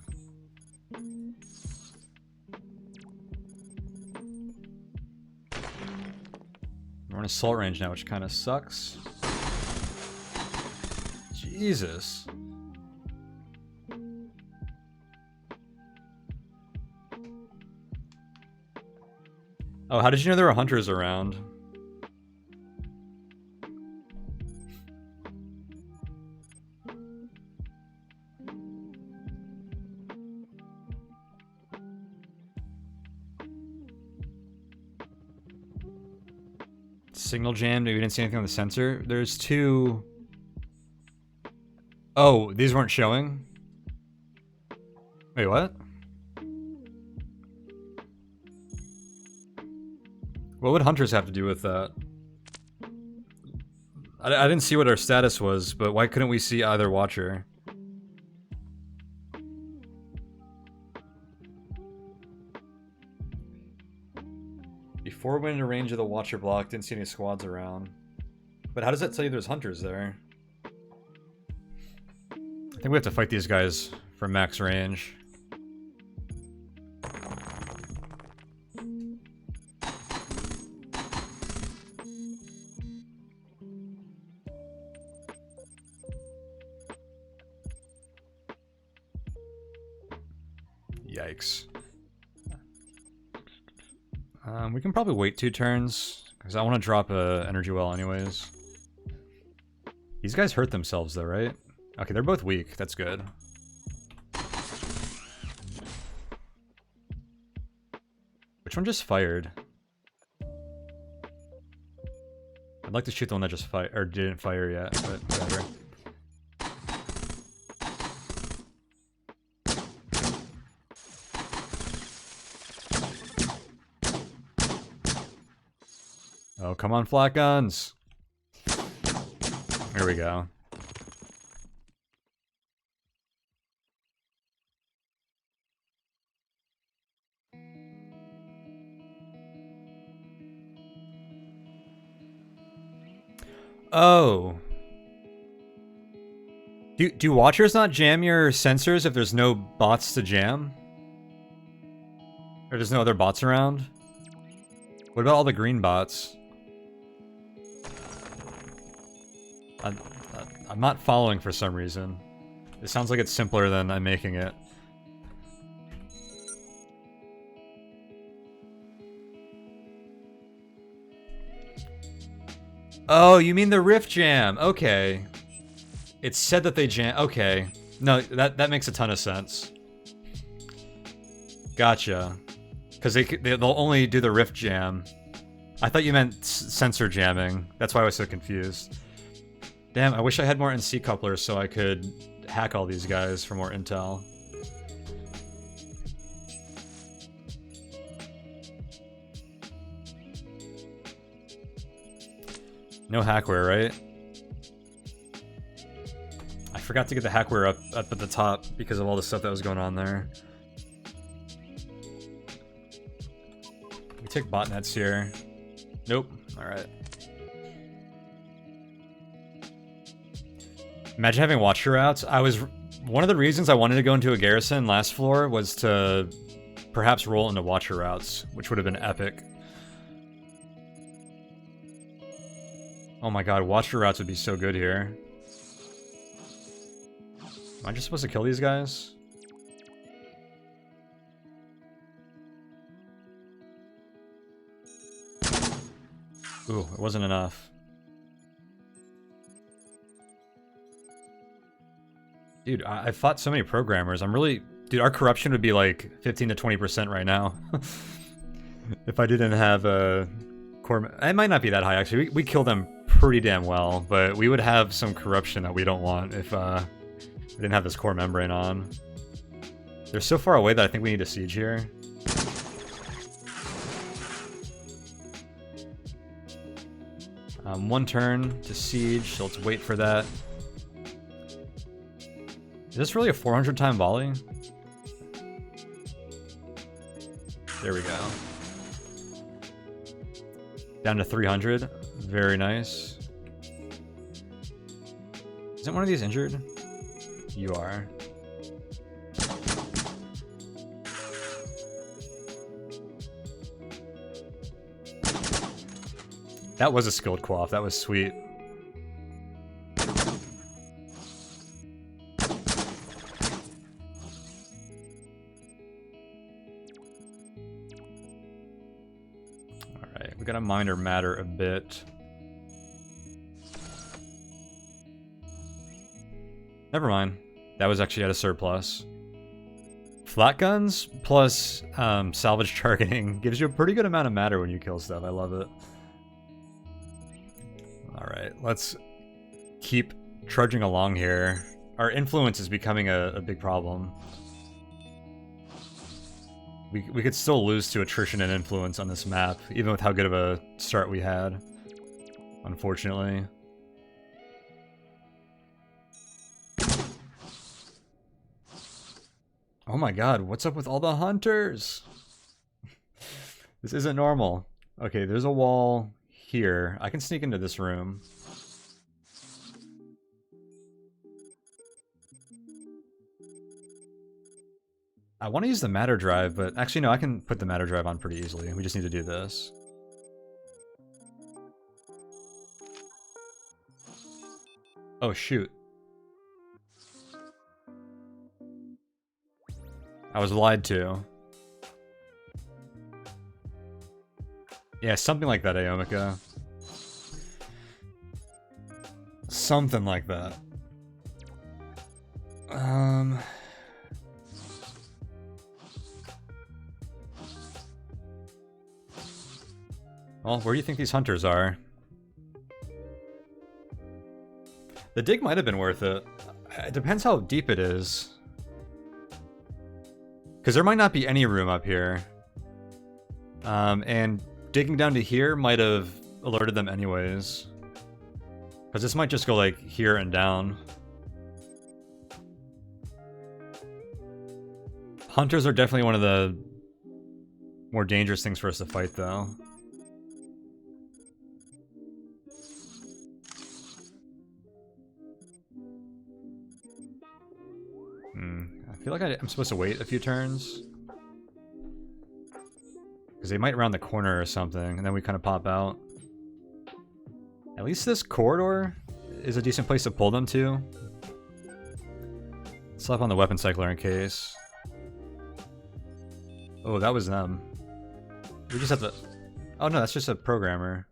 We're in assault range now, which kind of sucks. Jesus. Oh, how did you know there were hunters around? Signal jammed. Maybe we didn't see anything on the sensor. There's two. Oh, these weren't showing? Wait, what? What would hunters have to do with that? I didn't see what our status was, but why couldn't we see either watcher? Before we went into range of the watcher block, didn't see any squads around. But how does that tell you there's hunters there? I think we have to fight these guys for max range. Yikes. We can probably wait 2 turns, because I want to drop a energy well anyways. These guys hurt themselves though, right? Okay, they're both weak. That's good. Which one just fired? I'd like to shoot the one that just fired, or didn't fire yet, but whatever. Oh, come on, Flak guns. Here we go. Oh. Do watchers not jam your sensors if there's no bots to jam? Or there's no other bots around? What about all the green bots? I'm not following for some reason. It sounds like it's simpler than I'm making it. Oh, you mean the Rift Jam? Okay. It said that they jam. Okay. No, that makes a ton of sense. Gotcha. Because they'll only do the Rift Jam. I thought you meant sensor jamming. That's why I was so confused. Damn, I wish I had more NC couplers so I could hack all these guys for more intel. No hackware, right? I forgot to get the hackware up at the top because of all the stuff that was going on there. We take botnets here. Nope. Alright. Imagine having watcher routes. One of the reasons I wanted to go into a garrison last floor was to perhaps roll into watcher routes, which would have been epic. Oh my god, watcher routes would be so good here. Am I just supposed to kill these guys? Ooh, it wasn't enough. Dude, I've fought so many programmers. Dude, our corruption would be like 15 to 20% right now. If I didn't have a core... It might not be that high, actually. We kill them pretty damn well, but we would have some corruption that we don't want if we didn't have this core membrane on. They're so far away that I think we need a siege here. One turn to siege, so let's wait for that. Is this really a 400 time volley? There we go. Down to 300. Very nice. Isn't one of these injured? You are. That was a skilled quaff. That was sweet. We gotta mind our matter a bit. Never mind. That was actually at a surplus. Flat guns plus salvage targeting gives you a pretty good amount of matter when you kill stuff. I love it. Alright, let's keep trudging along here. Our influence is becoming a big problem. We could still lose to attrition and influence on this map, even with how good of a start we had, unfortunately. Oh my god, what's up with all the hunters? This isn't normal. Okay, there's a wall here. I can sneak into this room. I want to use the matter drive, but actually no, I can put the matter drive on pretty easily. We just need to do this. Oh shoot. I was lied to. Yeah, something like that, Aomika. Something like that. Well, where do you think these hunters are? The dig might have been worth it. It depends how deep it is. Because there might not be any room up here. And digging down to here might have alerted them anyways. Because this might just go like here and down. Hunters are definitely one of the more dangerous things for us to fight though. I feel like I'm supposed to wait a few turns. Because they might round the corner or something, and then we kind of pop out. At least this corridor is a decent place to pull them to. Slap on the weapon cycler in case. Oh, that was them. We just have to... Oh no, that's just a programmer.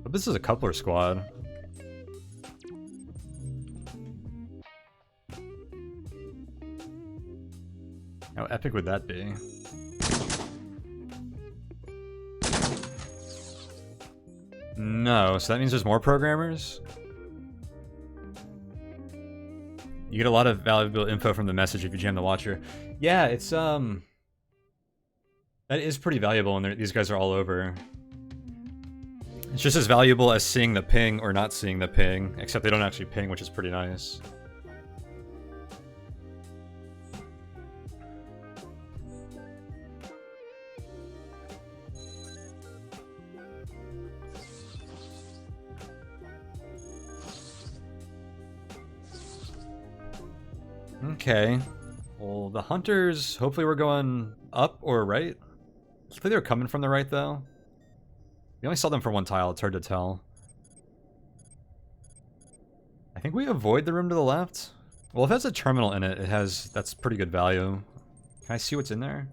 But this is a coupler squad. How epic would that be? No, so that means there's more programmers? You get a lot of valuable info from the message if you jam the watcher. Yeah, it's that is pretty valuable, and these guys are all over. It's just as valuable as seeing the ping or not seeing the ping, except they don't actually ping, which is pretty nice. Okay. Well, the hunters, hopefully we're going up or right. Hopefully they were coming from the right, though. We only saw them for one tile, it's hard to tell. I think we avoid the room to the left. Well, if it has a terminal in it, that's pretty good value. Can I see what's in there?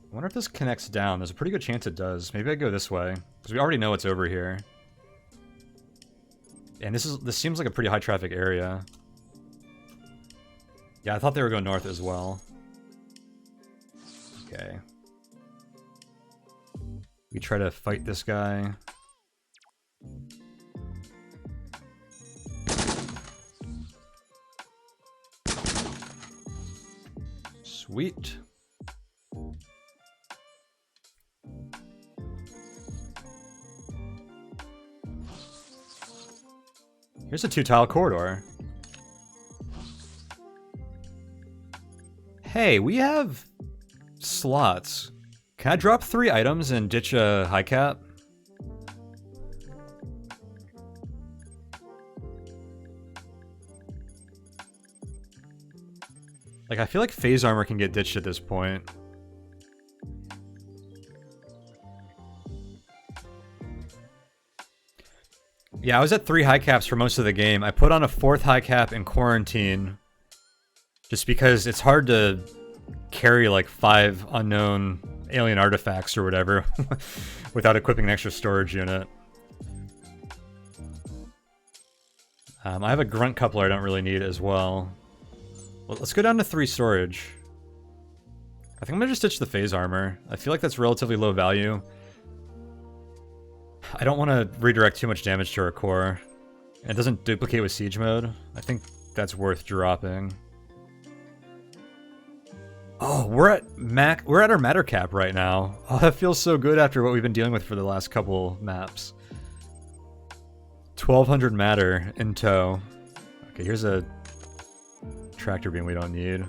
I wonder if this connects down. There's a pretty good chance it does. Maybe I go this way, because we already know what's over here. And this seems like a pretty high traffic area. Yeah, I thought they were going north as well. Okay. We try to fight this guy. Sweet. Here's a 2-tile corridor. Hey, we have slots. Can I drop 3 items and ditch a high cap? Like, I feel like phase armor can get ditched at this point. Yeah, I was at 3 high caps for most of the game. I put on a 4th high cap in quarantine just because it's hard to carry like 5 unknown alien artifacts or whatever without equipping an extra storage unit. I have a grunt coupler I don't really need as well. Well, let's go down to 3 storage. I think I'm gonna just ditch the phase armor. I feel like that's relatively low value. I don't want to redirect too much damage to our core. It doesn't duplicate with siege mode. I think that's worth dropping. Oh, we're at our matter cap right now. Oh, that feels so good after what we've been dealing with for the last couple maps. 1200 matter in tow. Okay, here's a tractor beam we don't need.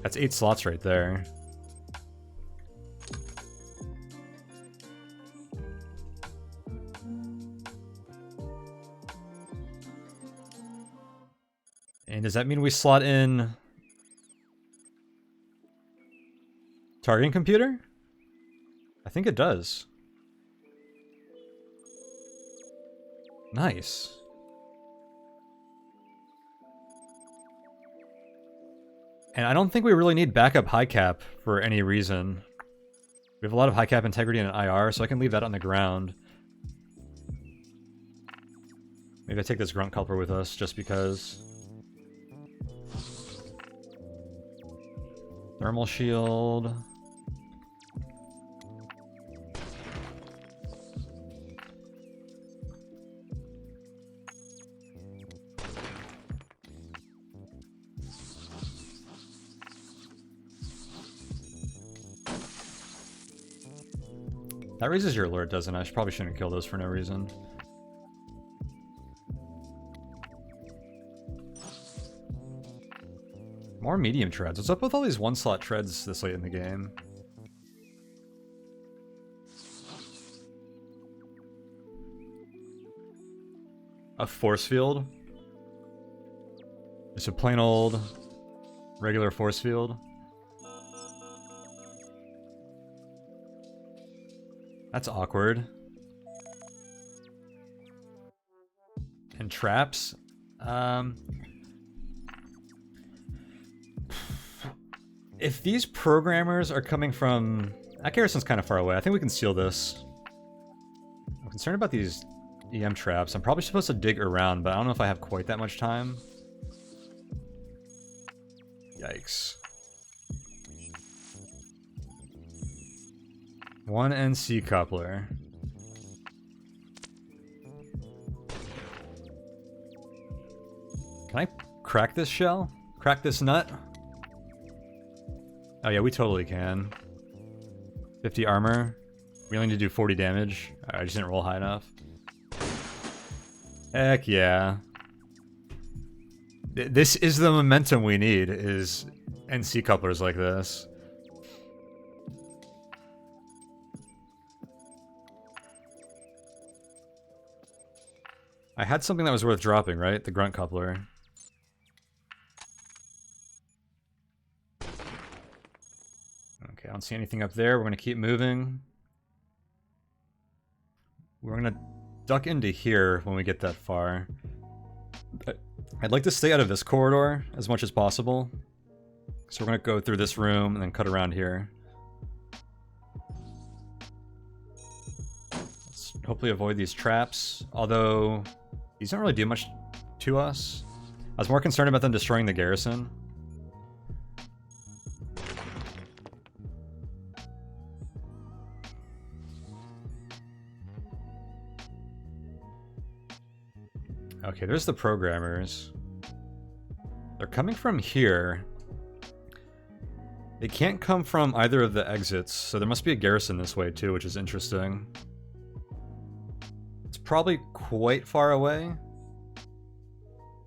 That's 8 slots right there. And does that mean we slot in targeting computer? I think it does. Nice. And I don't think we really need backup high cap for any reason. We have a lot of high cap integrity and IR, so I can leave that on the ground. Maybe I take this grunt coupler with us just because. Thermal shield. That raises your alert, doesn't it? I probably shouldn't kill those for no reason. More medium treads. What's up with all these one-slot treads this late in the game? A force field? Just a plain old regular force field? That's awkward. And traps? If these programmers are coming from... That garrison's kind of far away. I think we can seal this. I'm concerned about these EM traps. I'm probably supposed to dig around, but I don't know if I have quite that much time. Yikes. 1 NC coupler. Can I crack this shell? Crack this nut? Oh yeah, we totally can. 50 armor. We only need to do 40 damage. I just didn't roll high enough. Heck yeah. This is the momentum we need, is NC couplers like this. I had something that was worth dropping, right? The grunt coupler. Okay, I don't see anything up there. We're going to keep moving. We're going to duck into here when we get that far. I'd like to stay out of this corridor as much as possible. So we're going to go through this room and then cut around here. Let's hopefully avoid these traps, although these don't really do much to us. I was more concerned about them destroying the garrison. Okay, there's the programmers. They're coming from here. They can't come from either of the exits, so there must be a garrison this way too, which is interesting. It's probably quite far away.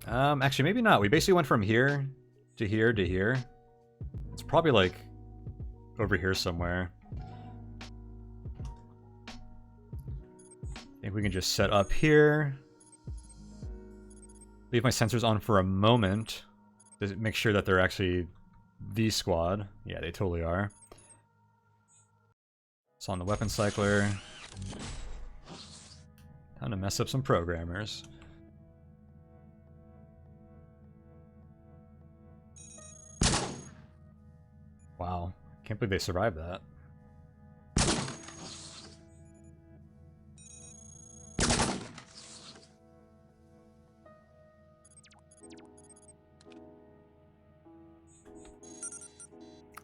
Actually, maybe not. We basically went from here to here to here. It's probably like over here somewhere. I think we can just set up here. Leave my sensors on for a moment to make sure that they're actually the squad. Yeah, they totally are. It's on the weapon cycler. Time to mess up some programmers. Wow, can't believe they survived that.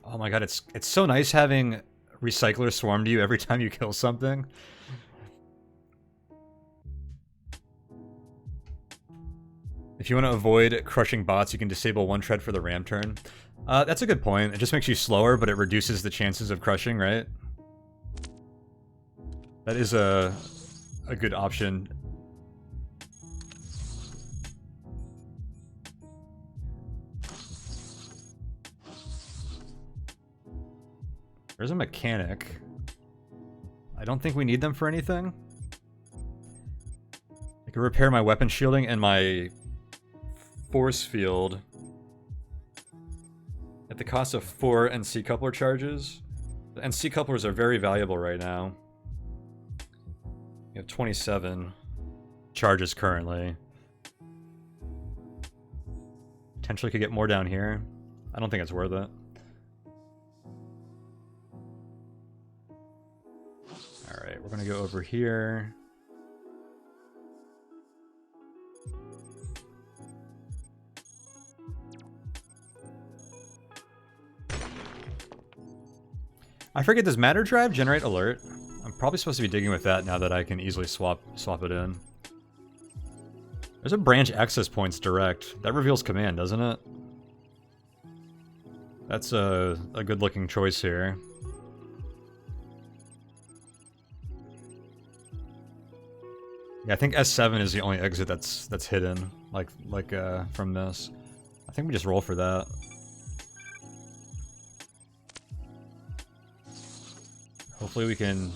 Oh my god, it's so nice having recyclers swarm to you every time you kill something. If you want to avoid crushing bots, you can disable one tread for the ram turn. That's a good point. It just makes you slower, but it reduces the chances of crushing, right? That is a good option. There's a mechanic. I don't think we need them for anything. I can repair my weapon shielding and my force field at the cost of 4 NC coupler charges. The NC couplers are very valuable right now. You have 27 charges currently. Potentially could get more down here. I don't think it's worth it. Alright, we're gonna go over here. I forget, does matter drive generate alert? I'm probably supposed to be digging with that now that I can easily swap it in. There's a branch access points direct. That reveals command, doesn't it? That's a good looking choice here. Yeah, I think S7 is the only exit that's hidden, like from this. I think we just roll for that. Hopefully we can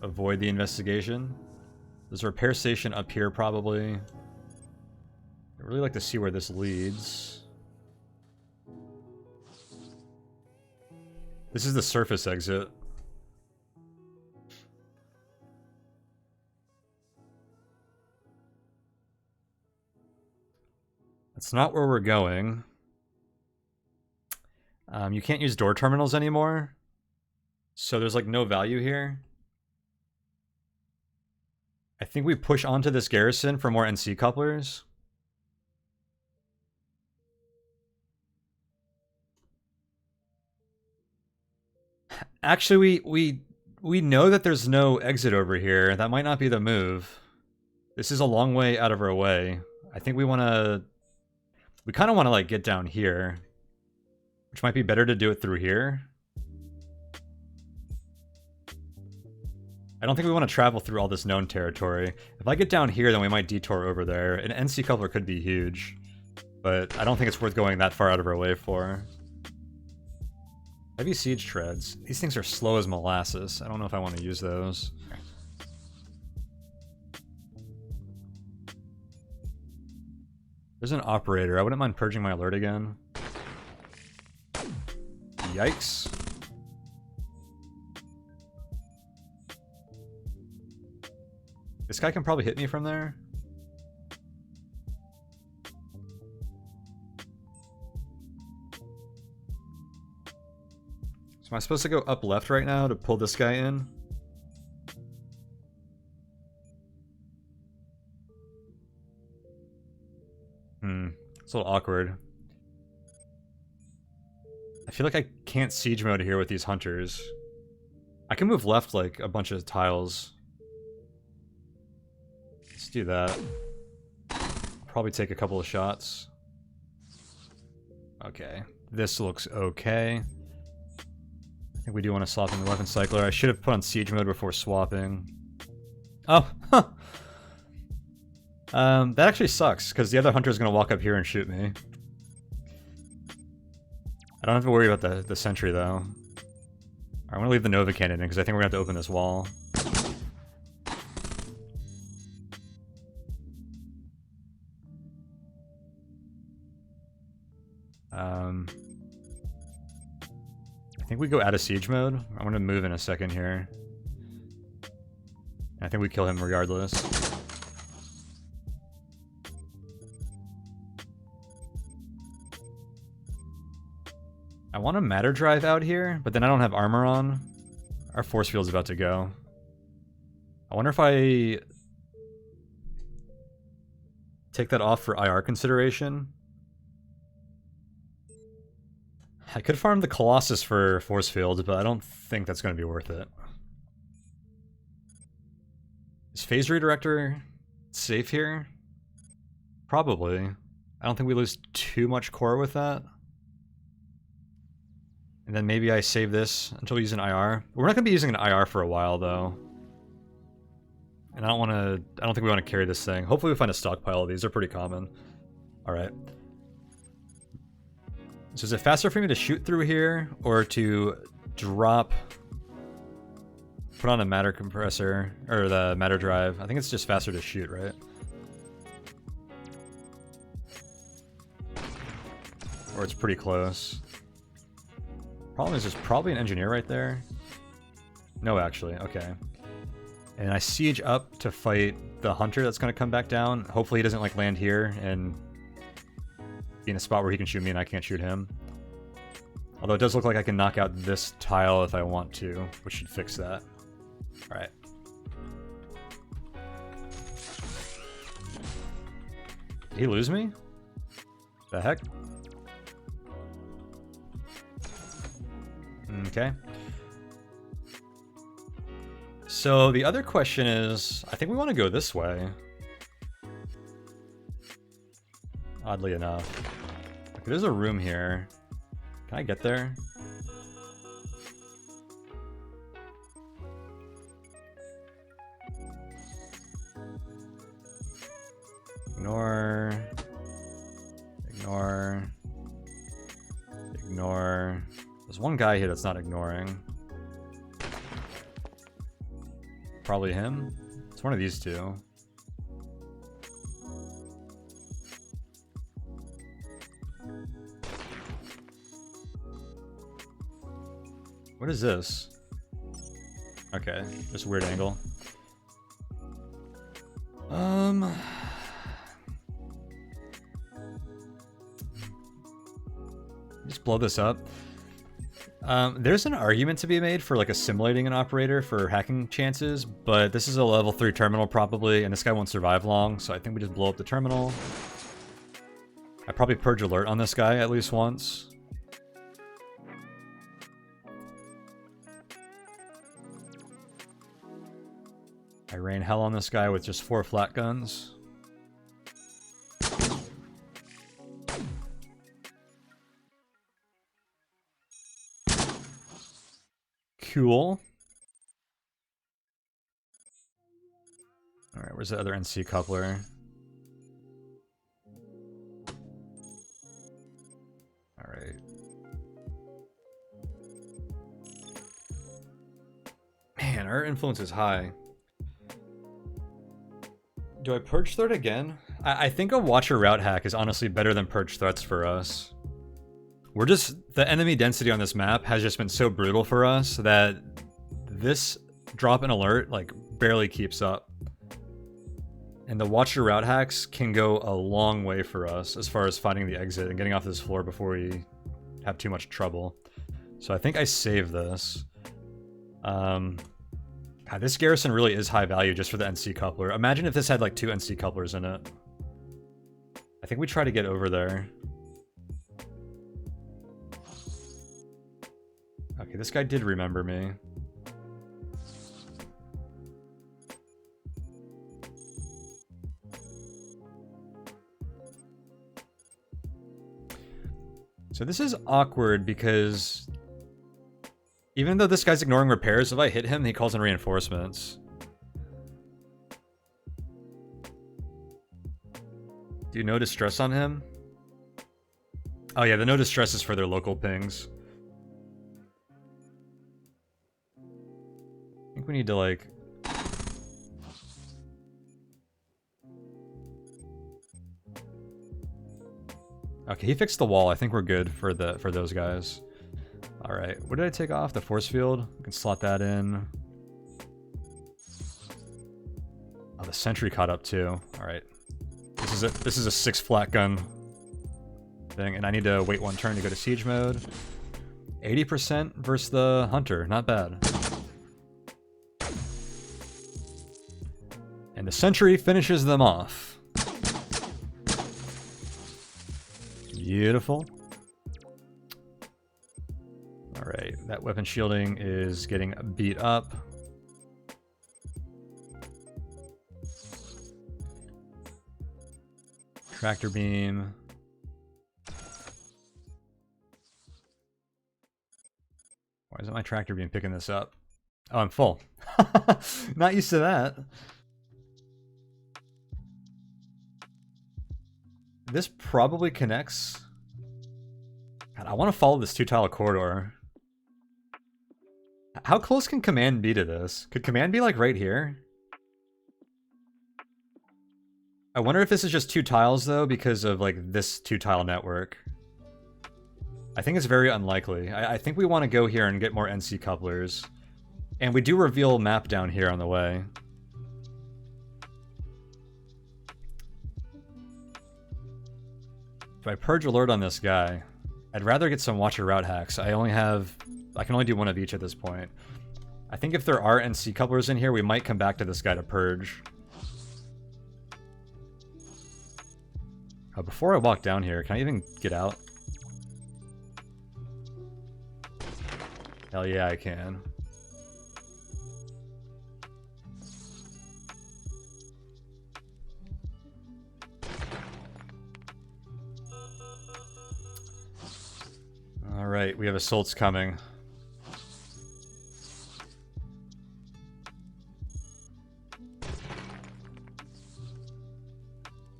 avoid the investigation. There's a repair station up here, probably. I'd really like to see where this leads. This is the surface exit. That's not where we're going. You can't use door terminals anymore. So there's like no value here. I think we push onto this garrison for more NC couplers. Actually, we know that there's no exit over here. That might not be the move. This is a long way out of our way. I think we kind of want to like get down here, which might be better to do it through here. I don't think we want to travel through all this known territory. If I get down here, then we might detour over there. An NC coupler could be huge, but I don't think it's worth going that far out of our way for. Heavy siege treads. These things are slow as molasses. I don't know if I want to use those. There's an operator. I wouldn't mind purging my alert again. Yikes. This guy can probably hit me from there. So am I supposed to go up left right now to pull this guy in? It's a little awkward. I feel like I can't siege mode here with these hunters. I can move left like a bunch of tiles. Let's do that. Probably take a couple of shots. Okay. This looks okay. I think we do want to swap in the weapon cycler. I should have put on siege mode before swapping. Oh, huh. That actually sucks, because the other hunter is going to walk up here and shoot me. I don't have to worry about the sentry, though. I want to leave the Nova cannon in, because I think we're going to have to open this wall. I think we go out of siege mode. I'm going to move in a second here. I think we kill him regardless. I want a matter drive out here, but then I don't have armor on. Our force field's about to go. I wonder if I take that off for IR consideration. I could farm the Colossus for force field, but I don't think that's going to be worth it. Is Phase Redirector safe here? Probably. I don't think we lose too much core with that. And then maybe I save this until we use an IR. We're not going to be using an IR for a while, though. And I don't think we want to carry this thing. Hopefully we find a stockpile of these. They're pretty common. Alright. So is it faster for me to shoot through here, or to drop... Put on a matter compressor, or the matter drive? I think it's just faster to shoot, right? Or it's pretty close. Problem is, there's probably an engineer right there. No, actually, okay. And I siege up to fight the hunter that's going to come back down. Hopefully he doesn't like land here and be in a spot where he can shoot me and I can't shoot him. Although it does look like I can knock out this tile if I want to, which should fix that. Alright. Did he lose me? The heck? Okay. So the other question is, I think we want to go this way. Oddly enough. Okay, there's a room here. Can I get there? Ignore. Ignore. Ignore. There's one guy here that's not ignoring. Probably him. It's one of these two. What is this? Okay, just a weird angle. Just blow this up. There's an argument to be made for like assimilating an operator for hacking chances, but this is a level 3 terminal probably, and this guy won't survive long, so I think we just blow up the terminal. I probably purge alert on this guy at least once. I rain hell on this guy with just 4 flat guns. Cool. Alright, where's the other NC coupler? Alright. Man, our influence is high. Do I purge threat again? I think a watcher route hack is honestly better than purge threats for us. We're just, the enemy density on this map has just been so brutal for us that this drop in alert like barely keeps up. And the watcher route hacks can go a long way for us as far as finding the exit and getting off this floor before we have too much trouble. So I think I save this. God, this garrison really is high value just for the NC coupler. Imagine if this had like 2 NC couplers in it. I think we try to get over there. Okay, this guy did remember me. So this is awkward because even though this guy's ignoring repairs, if I hit him, he calls in reinforcements. Do you no distress on him? Oh yeah, the no distress is for their local pings. I think we need to like... Okay, he fixed the wall. I think we're good for those guys. Alright, what did I take off? The force field? We can slot that in. sentry caught up too. All right. This is a 6 flat gun thing, and I need to wait 1 turn to go to siege mode. 80% versus the hunter, not bad. And the sentry finishes them off. Beautiful. All right, that weapon shielding is getting beat up. Tractor beam. Why isn't my tractor beam picking this up? Oh, I'm full. Not used to that. This probably connects. God, I want to follow this 2-tile corridor. How close can command be to this? Could command be like right here? I wonder if this is just 2 tiles though, because of like this 2-tile network. I think it's very unlikely. I think we want to go here and get more NC couplers. And we do reveal map down here on the way. If I purge alert on this guy, I'd rather get some watcher route hacks. I can only do 1 of each at this point. I think if there are NC couplers in here, we might come back to this guy to purge. Before I walk down here, can I even get out? Hell yeah, I can. Alright, we have assaults coming.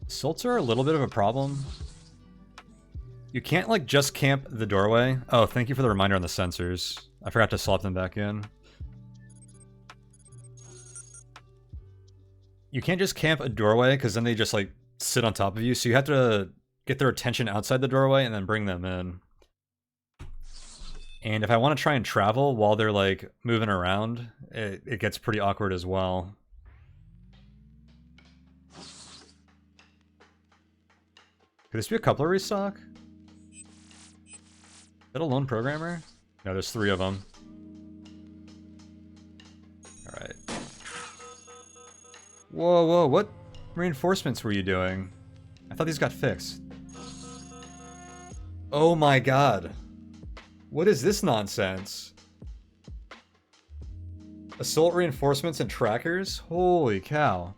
Assaults are a little bit of a problem. You can't, like, just camp the doorway. Oh, thank you for the reminder on the sensors. I forgot to swap them back in. You can't just camp a doorway, because then they just, like, sit on top of you. So you have to get their attention outside the doorway and then bring them in. And if I want to try and travel while they're, like, moving around, it gets pretty awkward as well. Could this be a coupler restock? Is that a lone programmer? No, there's 3 of them. Alright. Whoa, whoa, what reinforcements were you doing? I thought these got fixed. Oh my god. What is this nonsense? Assault reinforcements and trackers? Holy cow.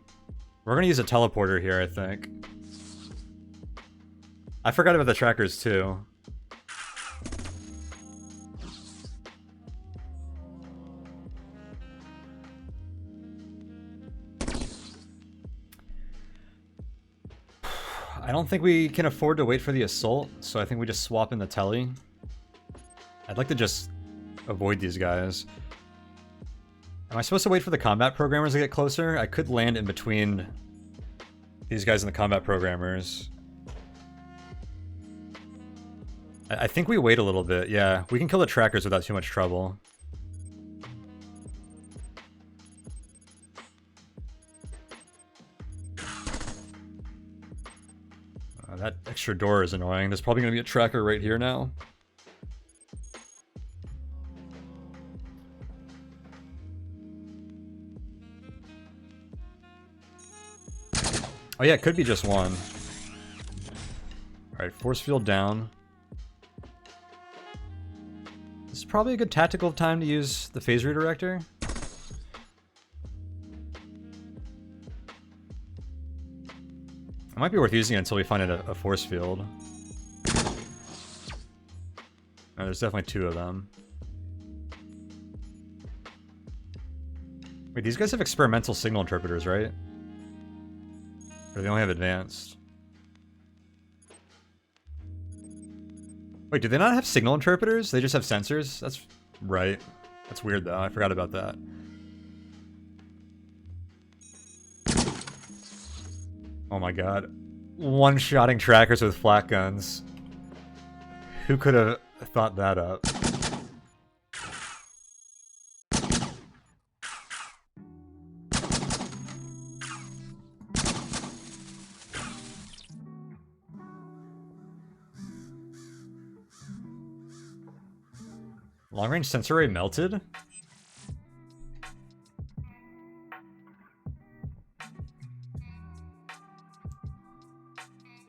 We're gonna use a teleporter here, I think. I forgot about the trackers too. I don't think we can afford to wait for the assault, so I think we just swap in the tele. I'd like to just avoid these guys. Am I supposed to wait for the combat programmers to get closer? I could land in between these guys and the combat programmers. I think we wait a little bit, yeah. We can kill the trackers without too much trouble. That extra door is annoying. There's probably going to be a tracker right here now. Oh yeah, it could be just one. Alright, force field down. This is probably a good tactical time to use the phase redirector. It might be worth using it until we find a force field. No, there's definitely 2 of them. Wait, these guys have experimental signal interpreters, right? Or they only have advanced? Wait, do they not have signal interpreters? They just have sensors? That's right. That's weird though, I forgot about that. Oh my god. One-shotting trackers with flak guns. Who could have thought that up? Long range sensor array melted?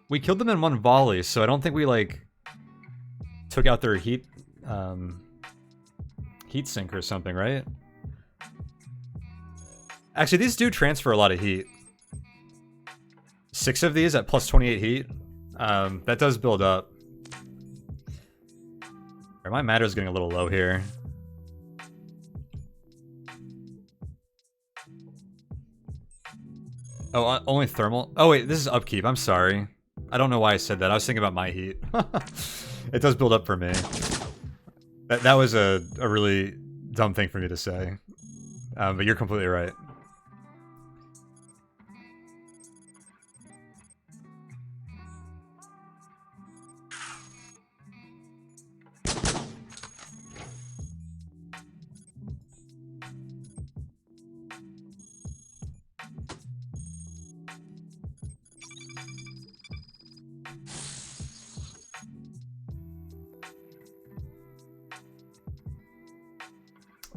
We killed them in one volley, so I don't think we like took out their heat sink or something, right? Actually, these do transfer a lot of heat. 6 of these at plus 28 heat. That does build up. My matter's getting a little low here. Oh, only thermal? Oh wait, this is upkeep. I'm sorry. I don't know why I said that. I was thinking about my heat. It does build up for me. That was a really dumb thing for me to say. But you're completely right.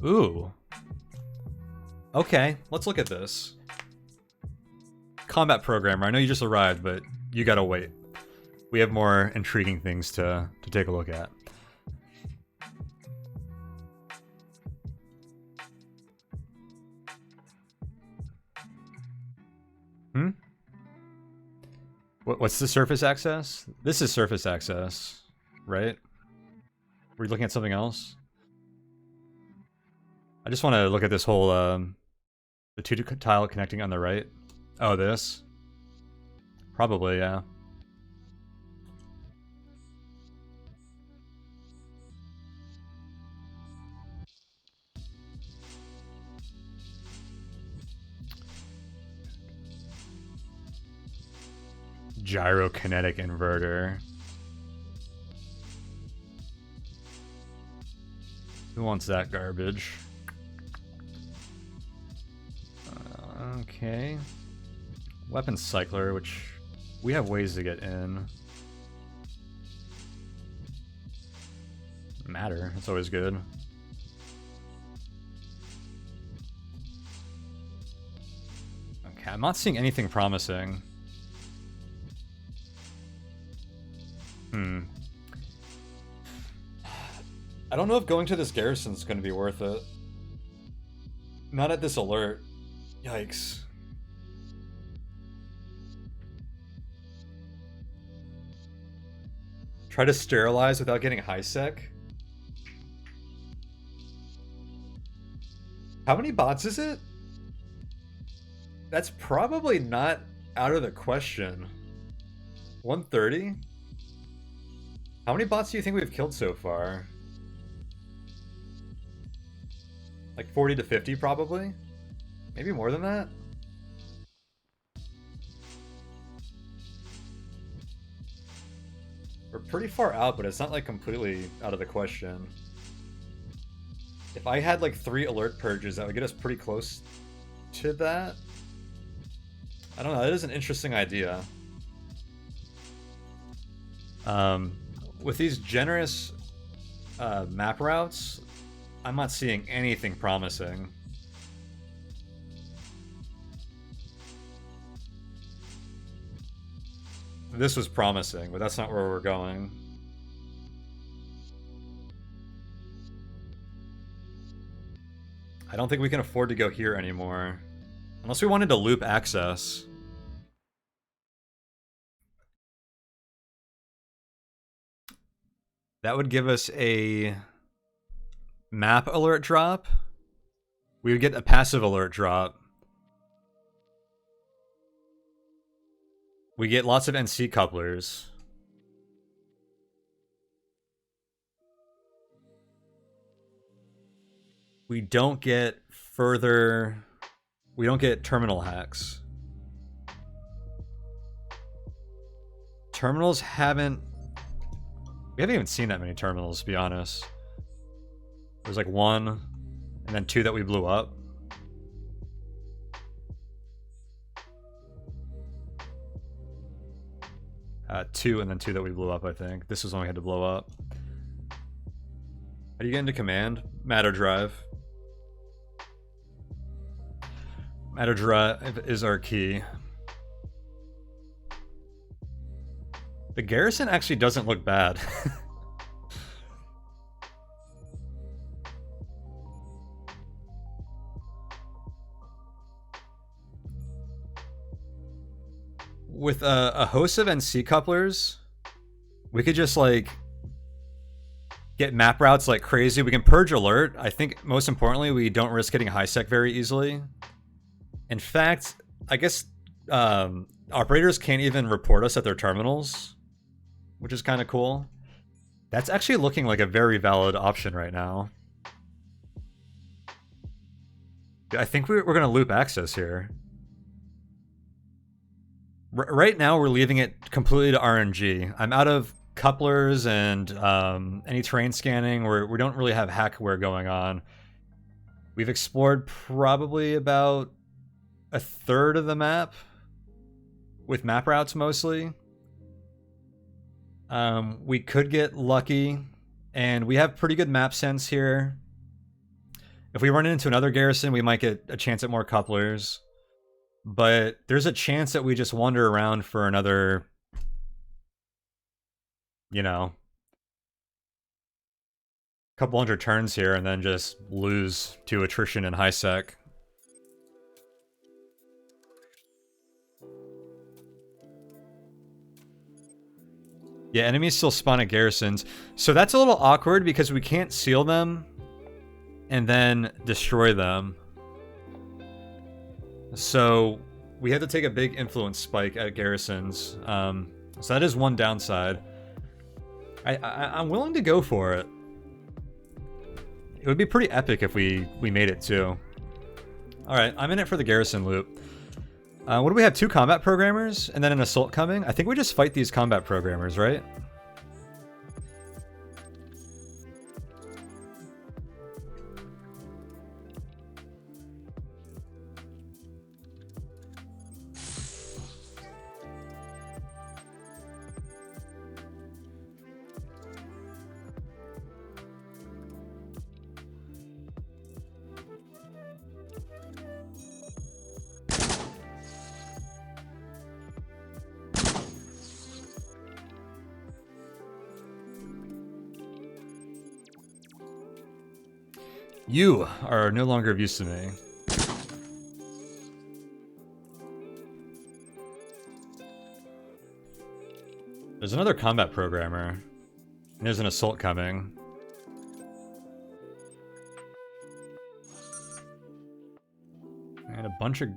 Ooh. Okay, let's look at this. Combat programmer, I know you just arrived, but you gotta wait. We have more intriguing things to take a look at. What's the surface access? This is surface access, right? Were you looking at something else? I just want to look at this whole, the 2 tile connecting on the right. Oh, this? Probably, yeah. Gyrokinetic inverter. Who wants that garbage? Okay. Weapon cycler, which we have ways to get in. Matter, that's always good. Okay, I'm not seeing anything promising. I don't know if going to this garrison is going to be worth it. Not at this alert. Yikes. Try to sterilize without getting high sec. How many bots is it? That's probably not out of the question. 130? How many bots do you think we've killed so far? Like 40 to 50 probably? Maybe more than that? We're pretty far out, but it's not like completely out of the question. If I had like 3 alert purges, that would get us pretty close to that. I don't know, that is an interesting idea. With these generous map routes, I'm not seeing anything promising. This was promising, but that's not where we're going. I don't think we can afford to go here anymore. Unless we wanted to loop access. That would give us a map alert drop. We would get a passive alert drop. We get lots of NC couplers. We don't get further... We don't get terminal hacks. Terminals haven't... We haven't even seen that many terminals, to be honest. There's like 1, and then 2 that we blew up. Two, and then 2 that we blew up, I think. This was one we had to blow up. How do you get into command? Matter drive. Matter drive is our key. The garrison actually doesn't look bad. With a host of NC couplers, we could just like get map routes like crazy. We can purge alert. I think most importantly, we don't risk getting high sec very easily. In fact, I guess operators can't even report us at their terminals, which is kind of cool. That's actually looking like a very valid option right now. I think we're going to loop access here. Right now, we're leaving it completely to RNG. I'm out of couplers and any terrain scanning. We don't really have hackware going on. We've explored probably about a third of the map with map routes mostly. We could get lucky, and we have pretty good map sense here. If we run into another garrison, we might get a chance at more couplers. But there's a chance that we just wander around for another, you know, couple hundred turns here and then just lose to attrition and high sec. Yeah, enemies still spawn at garrisons. So that's a little awkward because we can't seal them and then destroy them. So we had to take a big influence spike at garrisons. So that is one downside. I'm willing to go for it. It would be pretty epic if we made it too. Alright, I'm in it for the garrison loop. What do we have? 2 combat programmers and then an assault coming? I think we just fight these combat programmers, right? You are no longer of use to me. There's another combat programmer. And there's an assault coming. And a bunch of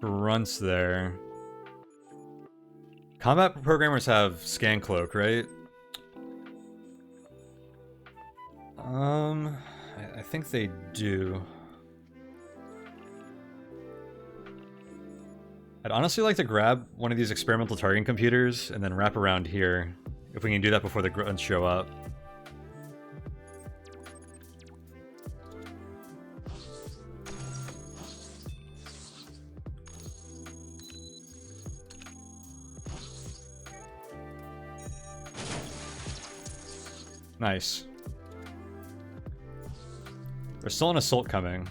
grunts there. Combat programmers have scan cloak, right? I think they do. I'd honestly like to grab one of these experimental targeting computers and then wrap around here, if we can do that before the grunts show up. Nice. There's still an assault coming.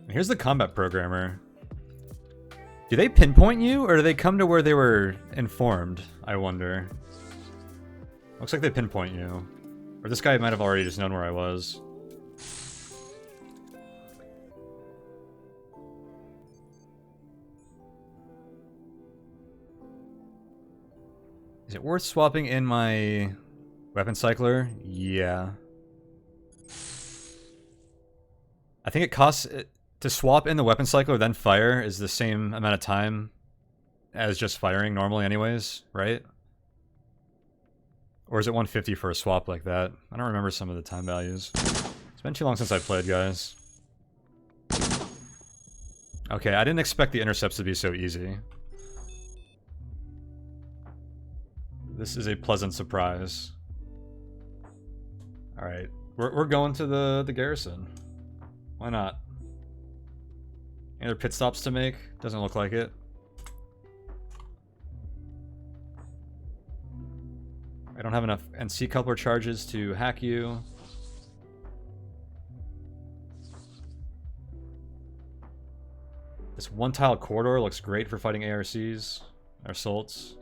And here's the combat programmer. Do they pinpoint you, or do they come to where they were informed? I wonder. Looks like they pinpoint you. Or this guy might have already just known where I was. Is it worth swapping in my weapon cycler? Yeah. I think it costs... to swap in the weapon cycler then fire is the same amount of time as just firing normally anyways, right? Or is it 150 for a swap like that? I don't remember some of the time values. It's been too long since I played, guys. Okay, I didn't expect the intercepts to be so easy. This is a pleasant surprise. Alright, we're going to the garrison. Why not? Any other pit stops to make? Doesn't look like it. I don't have enough NC coupler charges to hack you. This one tile corridor looks great for fighting ARCs or assaults.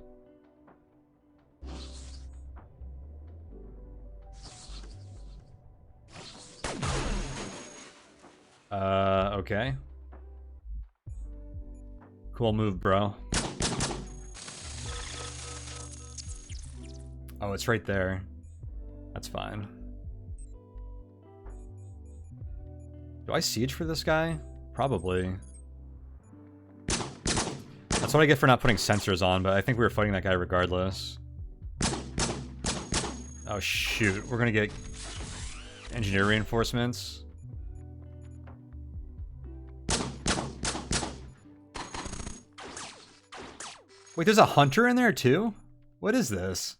Okay. Cool move, bro. Oh, it's right there. That's fine. Do I siege for this guy? Probably. That's what I get for not putting sensors on, but I think we were fighting that guy regardless. Oh shoot, we're gonna get engineer reinforcements. Wait, there's a hunter in there too? What is this?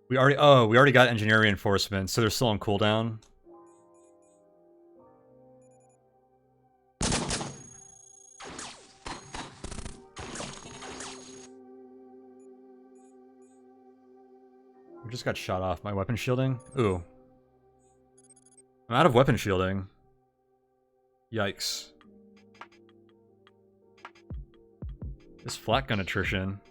We already got engineer reinforcements, so they're still on cooldown. We just got shot off. My weapon shielding? Ooh. I'm out of weapon shielding. Yikes. This flat gun attrition.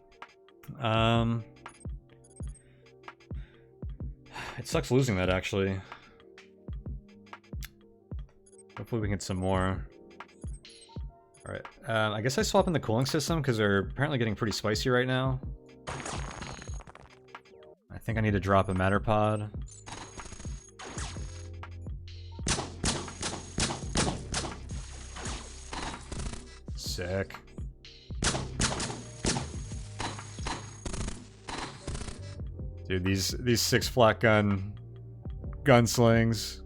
It sucks losing that, actually. Hopefully we can get some more. Alright, I guess I swap in the cooling system because they're apparently getting pretty spicy right now. I think I need to drop a matter pod. Sick. Dude, these 6 flat gun gunslings.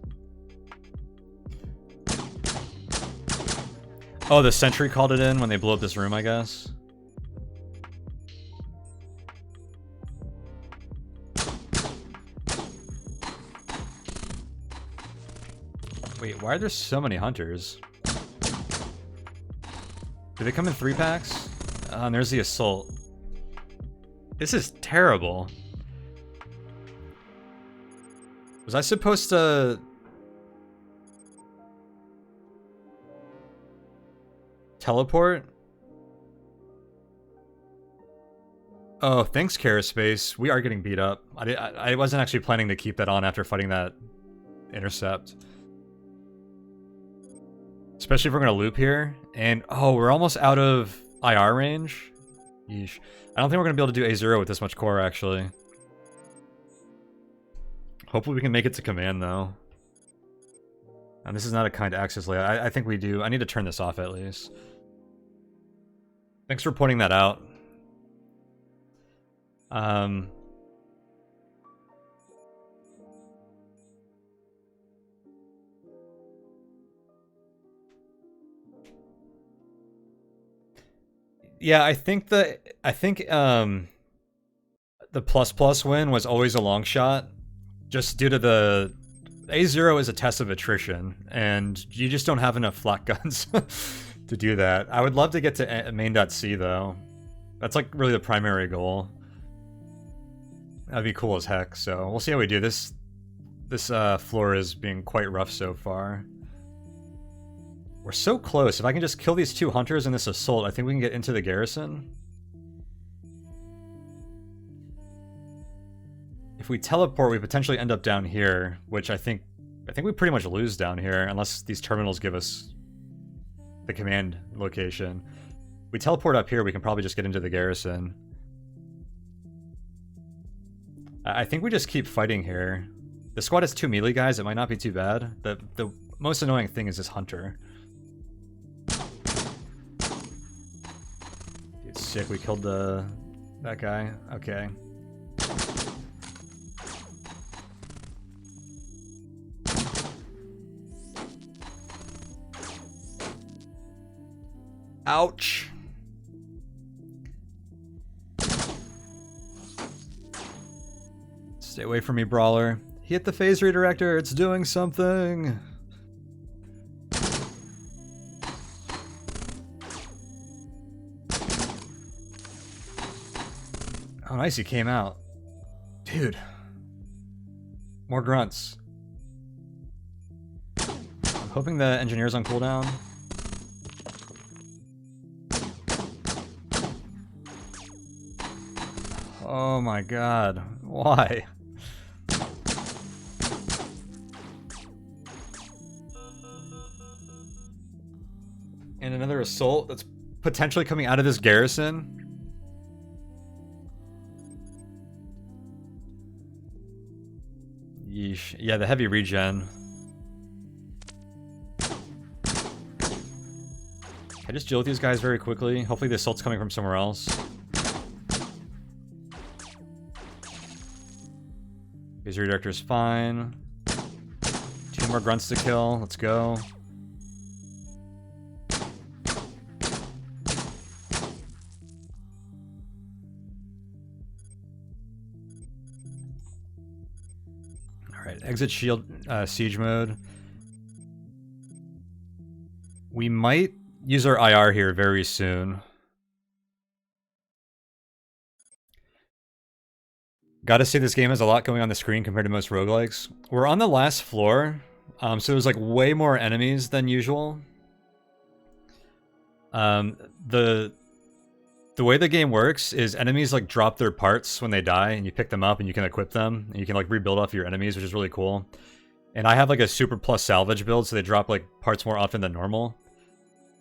Oh, the sentry called it in when they blew up this room, I guess. Wait, why are there so many hunters? Do they come in 3-packs? And there's the assault. This is terrible. Was I supposed to... teleport? Oh, thanks, Caraspace. We are getting beat up. I wasn't actually planning to keep that on after fighting that intercept. Especially if we're going to loop here. And, oh, we're almost out of IR range. Yeesh. I don't think we're going to be able to do A0 with this much core, actually. Hopefully we can make it to command, though. And this is not a kind access layout. I think we do. I need to turn this off, at least. Thanks for pointing that out. Yeah, I think the ++ win was always a long shot, just due to the A0 is a test of attrition, and you just don't have enough flak guns to do that. I would love to get to main.c though. That's like really the primary goal. That'd be cool as heck. So we'll see how we do. This floor is being quite rough so far. We're so close. If I can just kill these 2 hunters in this assault, I think we can get into the garrison. If we teleport, we potentially end up down here, which I think we pretty much lose down here, unless these terminals give us the command location. We teleport up here, we can probably just get into the garrison. I think we just keep fighting here. The squad has 2 melee guys, it might not be too bad. The most annoying thing is this hunter. Dude, sick, we killed that guy. Okay. Ouch. Stay away from me, Brawler. Hit the phase redirector, it's doing something! Oh nice, he came out. Dude. More grunts. I'm hoping the engineer's on cooldown. Oh my god, why? And another assault that's potentially coming out of this garrison. Yeesh. Yeah, the heavy regen. I just deal with these guys very quickly. Hopefully the assault's coming from somewhere else. Phase redirector's fine. 2 more grunts to kill. Let's go. Alright, exit shield siege mode. We might use our IR here very soon. Gotta say, this game has a lot going on the screen compared to most roguelikes. We're on the last floor, so there's like way more enemies than usual. The way the game works is enemies like drop their parts when they die, and you pick them up and you can equip them, and you can like rebuild off your enemies, which is really cool. And I have like a super plus salvage build, so they drop like parts more often than normal.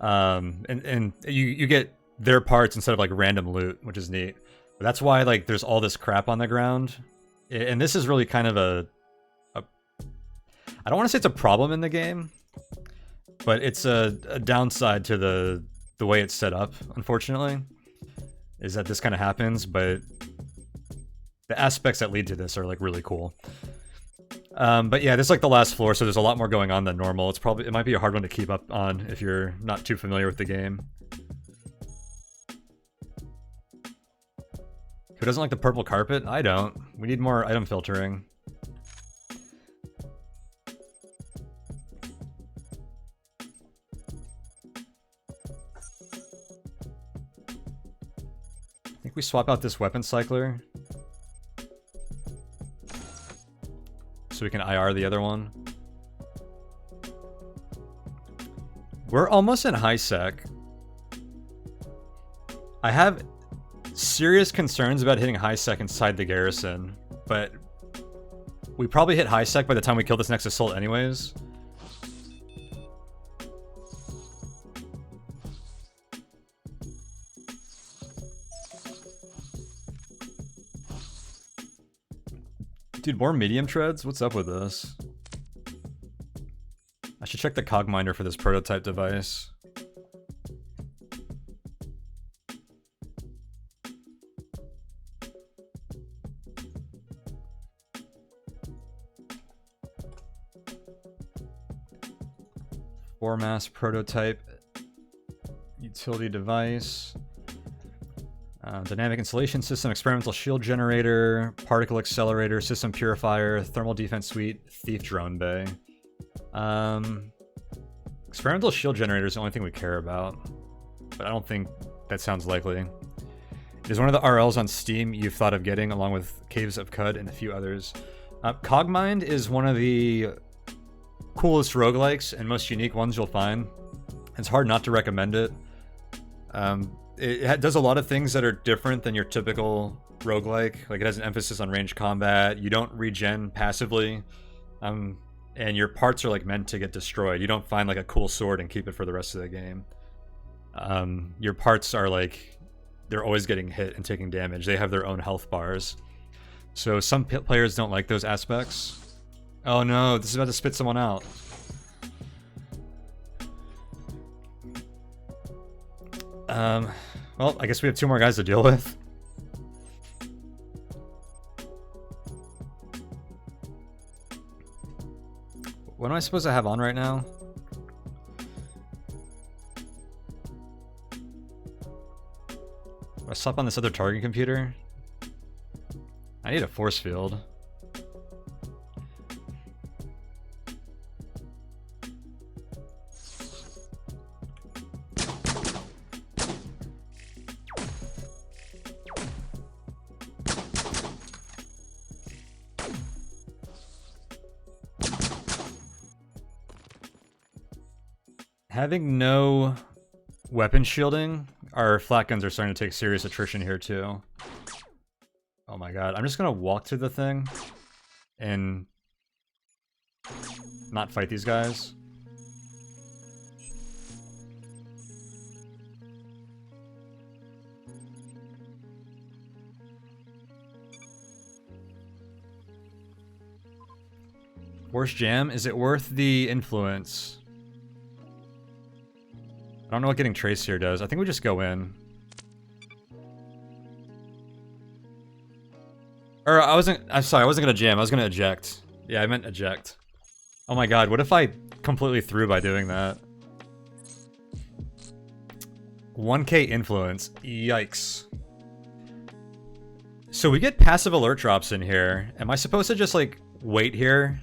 And you get their parts instead of like random loot, which is neat. But that's why like there's all this crap on the ground, and this is really kind of a I don't want to say it's a problem in the game, but it's a downside to the way it's set up, unfortunately, is that this kind of happens, but the aspects that lead to this are like really cool. But yeah, this is like the last floor, so there's a lot more going on than normal. It might be a hard one to keep up on if you're not too familiar with the game. Who doesn't like the purple carpet? I don't. We need more item filtering. I think we swap out this weapon cycler, so we can IR the other one. We're almost in high sec. I have serious concerns about hitting high sec inside the garrison, but we probably hit high sec by the time we kill this next assault anyways. Dude, more medium treads? What's up with this? I should check the Cogminder for this prototype device. Mass prototype utility device, dynamic insulation system, experimental shield generator, particle accelerator, system purifier, thermal defense suite, thief drone bay. Experimental shield generator is the only thing we care about, but I don't think that sounds likely. It is one of the RLs on Steam you've thought of getting, along with Caves of Cud and a few others. Cogmind is one of the coolest roguelikes and most unique ones you'll find. It's hard not to recommend it. It does a lot of things that are different than your typical roguelike. Like, it has an emphasis on ranged combat. You don't regen passively. And your parts are like meant to get destroyed. You don't find like a cool sword and keep it for the rest of the game. Your parts are like, they're always getting hit and taking damage. They have their own health bars. So some players don't like those aspects. Oh no, this is about to spit someone out. Well, I guess we have 2 more guys to deal with. What am I supposed to have on right now? Do I swap on this other target computer? I need a force field. Having no weapon shielding, our flat guns are starting to take serious attrition here too. Oh my god, I'm just gonna walk through the thing and not fight these guys. Worst jam? Is it worth the influence? I don't know what getting Trace here does. I think we just go in. Or I'm sorry, I wasn't gonna jam, I was gonna eject. Yeah, I meant eject. Oh my god, what if I completely threw by doing that? 1k influence. Yikes. So we get passive alert drops in here. Am I supposed to just like wait here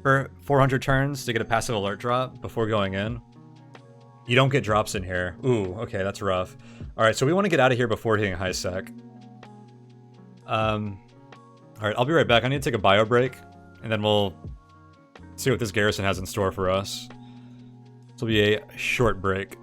for 400 turns to get a passive alert drop before going in? You don't get drops in here. Ooh, okay, that's rough. Alright, so we want to get out of here before hitting high sec. Alright, I'll be right back. I need to take a bio break, and then we'll see what this garrison has in store for us. This will be a short break.